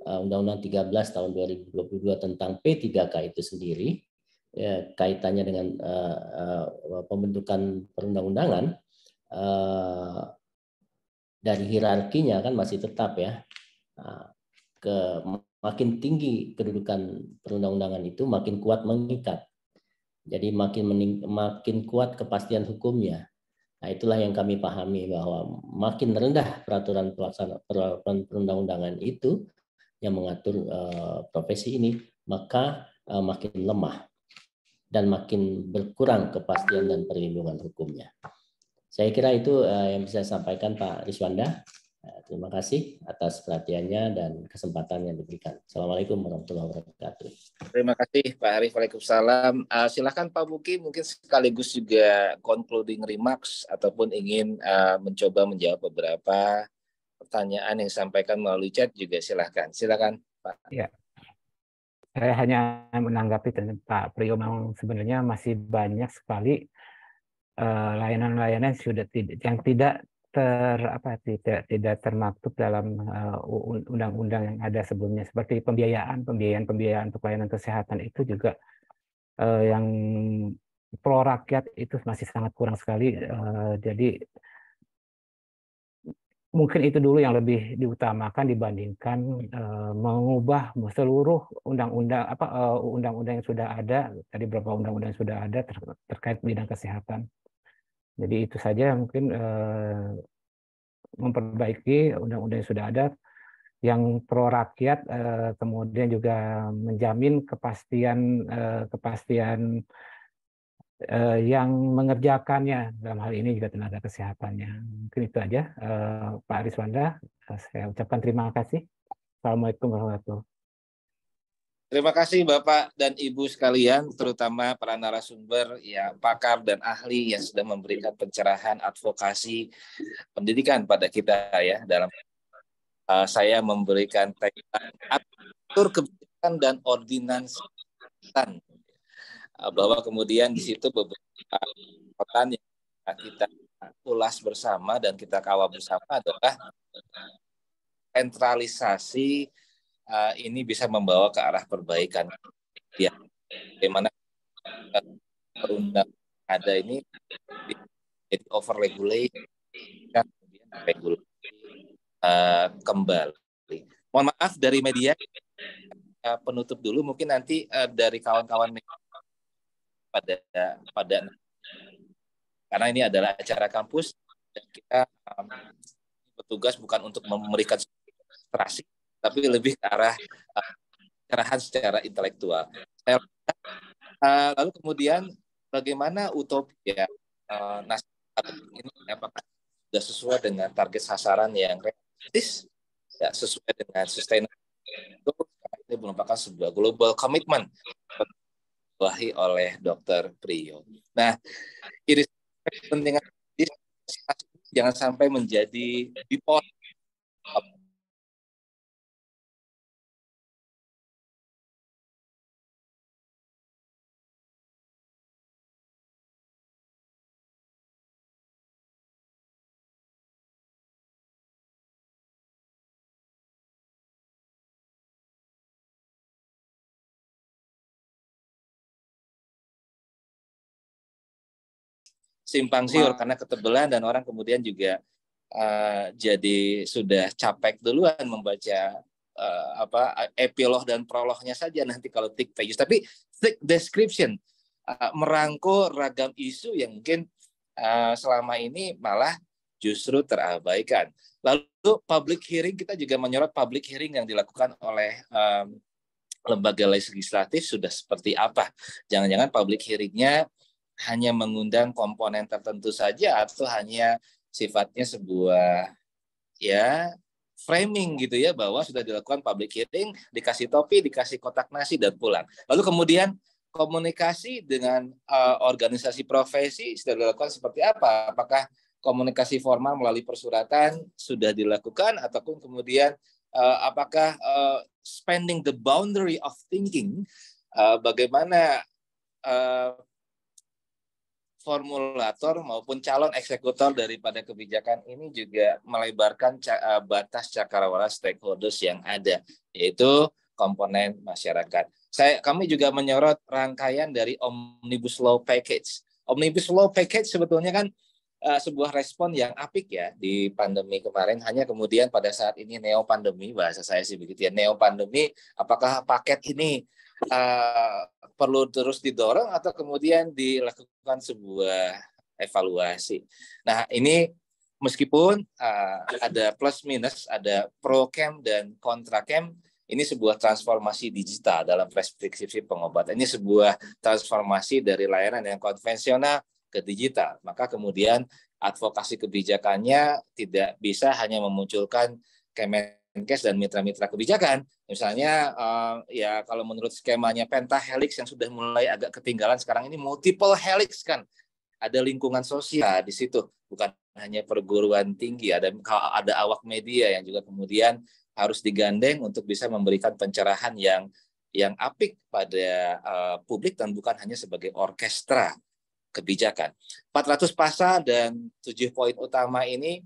Undang-Undang 13 tahun 2022 tentang P3K itu sendiri, ya, kaitannya dengan pembentukan perundang-undangan, dari hierarkinya kan masih tetap ya, makin tinggi kedudukan perundang-undangan itu makin kuat mengikat. Jadi makin kuat kepastian hukumnya. Nah, itulah yang kami pahami, bahwa makin rendah peraturan pelaksanaan perundang-undangan itu yang mengatur profesi ini, maka makin lemah dan makin berkurang kepastian dan perlindungan hukumnya. Saya kira itu yang bisa saya sampaikan, Pak Riswanda. Terima kasih atas perhatiannya dan kesempatan yang diberikan. Assalamualaikum warahmatullahi wabarakatuh. Terima kasih Pak Arif. Waalaikumsalam. Silakan Pak Buki, mungkin sekaligus juga concluding remarks ataupun ingin mencoba menjawab beberapa pertanyaan yang disampaikan melalui chat juga silakan. Silakan Pak. Ya. Saya hanya menanggapi tentang Pak Priyo, memang sebenarnya masih banyak sekali layanan-layanan yang tidak termaktub dalam undang-undang yang ada sebelumnya, seperti pembiayaan untuk layanan kesehatan itu juga yang pro rakyat itu masih sangat kurang sekali. Jadi mungkin itu dulu yang lebih diutamakan dibandingkan mengubah seluruh undang-undang yang sudah ada. Tadi beberapa undang-undang yang sudah ada terkait bidang kesehatan. Jadi itu saja mungkin memperbaiki undang-undang yang sudah ada yang pro rakyat, kemudian juga menjamin kepastian yang mengerjakannya, dalam hal ini juga tenaga kesehatannya. Mungkin itu aja, Pak Riswanda. Saya ucapkan terima kasih. Assalamualaikum warahmatullahi wabarakatuh. Terima kasih Bapak dan Ibu sekalian, terutama para narasumber, ya, pakar dan ahli yang sudah memberikan pencerahan advokasi pendidikan pada kita ya. Dalam saya memberikan atur kebijakan dan ordinansi bahwa kemudian di situ beberapa catatan yang kita ulas bersama dan kita kawal bersama adalah sentralisasi ini bisa membawa ke arah perbaikan. Ya, bagaimana perundang ada ini jadi overregulate, kemudian regulasi kembali. Mohon maaf dari media, penutup dulu, mungkin nanti dari kawan-kawan pada karena ini adalah acara kampus dan kita bertugas bukan untuk memberikan inspirasi, tapi lebih ke arah pencerahan secara intelektual. Lalu kemudian bagaimana utopia ini, apakah sudah sesuai dengan target sasaran yang realistis, ya, sesuai dengan sustainable, ini merupakan sebuah global commitment diwahi oleh Dr. Priyo. Nah, iris kepentingan jangan sampai menjadi bipolar. Simpang siur karena ketebelan dan orang kemudian juga jadi sudah capek duluan membaca epilog dan prolognya saja nanti kalau thick pages, tapi thick description merangkul ragam isu yang mungkin selama ini malah justru terabaikan. Lalu public hearing, kita juga menyorot public hearing yang dilakukan oleh lembaga legislatif sudah seperti apa. Jangan-jangan public hearingnya hanya mengundang komponen tertentu saja atau hanya sifatnya sebuah ya framing gitu ya, bahwa sudah dilakukan public hearing, dikasih topi, dikasih kotak nasi dan pulang. Lalu kemudian komunikasi dengan organisasi profesi sudah dilakukan seperti apa? Apakah komunikasi formal melalui persuratan sudah dilakukan ataupun kemudian apakah spending the boundary of thinking, bagaimana formulator maupun calon eksekutor daripada kebijakan ini juga melebarkan batas cakrawala stakeholders yang ada, yaitu komponen masyarakat. Kami juga menyorot rangkaian dari Omnibus Law Package. Omnibus Law Package sebetulnya kan sebuah respon yang apik ya di pandemi kemarin. Hanya kemudian pada saat ini neo pandemi, bahasa saya sih begitu ya, neo pandemi, apakah paket ini perlu terus didorong atau kemudian dilakukan sebuah evaluasi. Nah, ini meskipun ada plus minus, ada pro camp dan kontra camp, ini sebuah transformasi digital dalam preskripsi pengobatan. Ini sebuah transformasi dari layanan yang konvensional ke digital. Maka kemudian advokasi kebijakannya tidak bisa hanya memunculkan Kemenkes dan mitra-mitra kebijakan. Misalnya ya kalau menurut skemanya pentahelix yang sudah mulai agak ketinggalan, sekarang ini multiple helix kan. Ada lingkungan sosial di situ, bukan hanya perguruan tinggi, ada awak media yang juga kemudian harus digandeng untuk bisa memberikan pencerahan yang apik pada publik dan bukan hanya sebagai orkestra kebijakan. 400 pasal dan 7 poin utama ini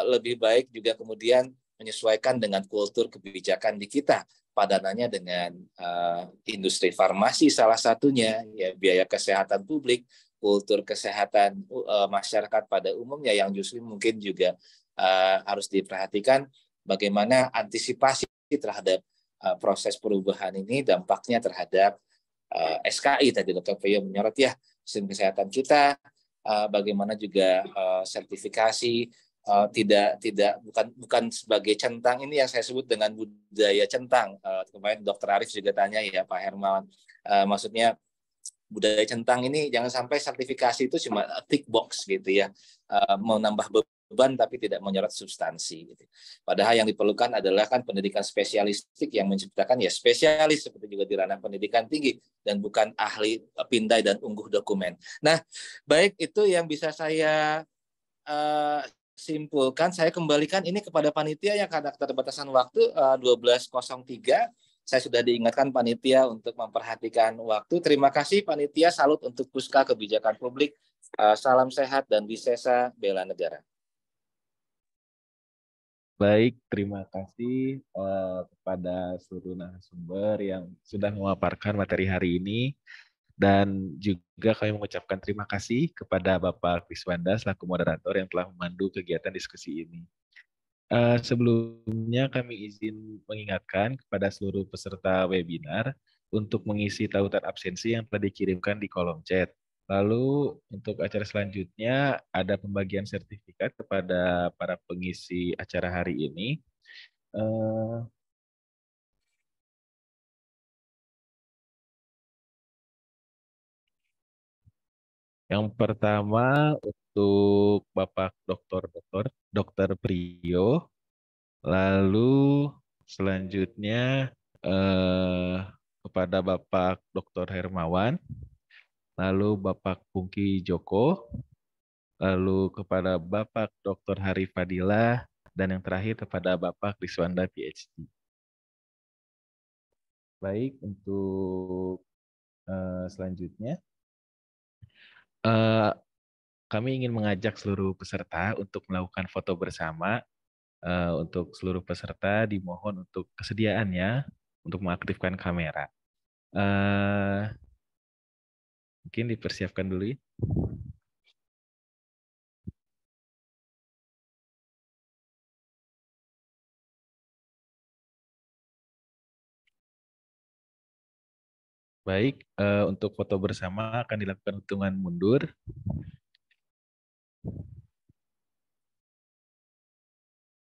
lebih baik juga kemudian menyesuaikan dengan kultur kebijakan di kita. Padanannya dengan industri farmasi salah satunya, ya biaya kesehatan publik, kultur kesehatan masyarakat pada umumnya yang justru mungkin juga harus diperhatikan bagaimana antisipasi terhadap proses perubahan ini, dampaknya terhadap SKI tadi Dr. Peyo menyorot ya, sistem kesehatan kita, bagaimana juga sertifikasi bukan sebagai centang, ini yang saya sebut dengan budaya centang. Kemarin Dr. Arif juga tanya ya Pak Hermawan, maksudnya budaya centang ini jangan sampai sertifikasi itu cuma tick box gitu ya, mau nambah beban tapi tidak menyorot substansi gitu. Padahal yang diperlukan adalah kan pendidikan spesialistik yang menciptakan ya spesialis seperti juga di ranah pendidikan tinggi dan bukan ahli pindai dan ungguh dokumen. Nah, baik itu yang bisa saya simpulkan. Saya kembalikan ini kepada panitia yang karena keterbatasan waktu 12.03. Saya sudah diingatkan panitia untuk memperhatikan waktu. Terima kasih panitia, salut untuk Puska Kebijakan Publik. Salam sehat dan wisesa bela negara. Baik, terima kasih kepada seluruh narasumber yang sudah memaparkan materi hari ini. Dan juga kami mengucapkan terima kasih kepada Bapak Kriswanda selaku moderator yang telah memandu kegiatan diskusi ini. Sebelumnya kami izin mengingatkan kepada seluruh peserta webinar untuk mengisi tautan absensi yang telah dikirimkan di kolom chat. Lalu untuk acara selanjutnya ada pembagian sertifikat kepada para pengisi acara hari ini. Yang pertama untuk Bapak Dr. Priyo, lalu selanjutnya kepada Bapak Dr. Hermawan, lalu Bapak Pungki Joko, lalu kepada Bapak Dr. Hari Fadila, dan yang terakhir kepada Bapak Kriswanda PhD. Baik, untuk selanjutnya. Kami ingin mengajak seluruh peserta untuk melakukan foto bersama. Untuk seluruh peserta dimohon untuk kesediaannya untuk mengaktifkan kamera. Mungkin dipersiapkan dulu ya. Baik, untuk foto bersama akan dilakukan hitungan mundur.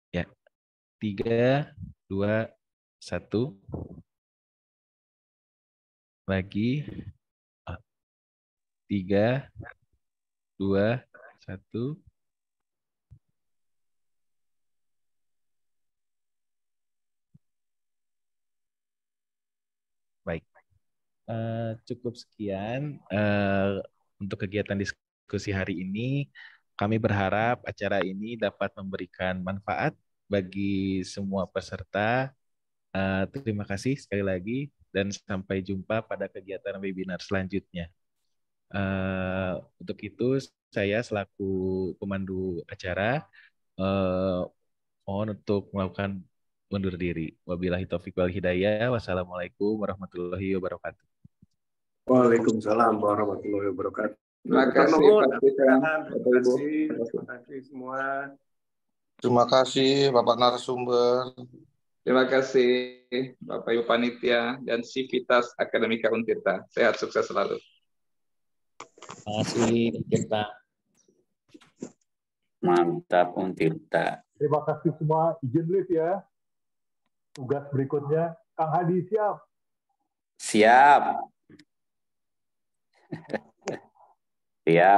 Ya, 3, 2, 1. Lagi. 3, 2, 1. Baik. Cukup sekian untuk kegiatan diskusi hari ini. Kami berharap acara ini dapat memberikan manfaat bagi semua peserta. Terima kasih sekali lagi dan sampai jumpa pada kegiatan webinar selanjutnya. Untuk itu saya selaku pemandu acara mohon untuk melakukan undur diri. Wabillahi taufiq wal hidayah. Wassalamualaikum warahmatullahi wabarakatuh. Waalaikumsalam warahmatullahi wabarakatuh. Terima kasih Pak Dekan, Terima kasih semua. Terima kasih Bapak narasumber. Terima kasih Bapak Ibu Panitia dan Sivitas Akademika Untirta. Sehat sukses selalu. Terima kasih Untirta. Mantap Untirta. Terima kasih semua. Izin live ya. Tugas berikutnya, Kang Hadi siap? Siap. Siap.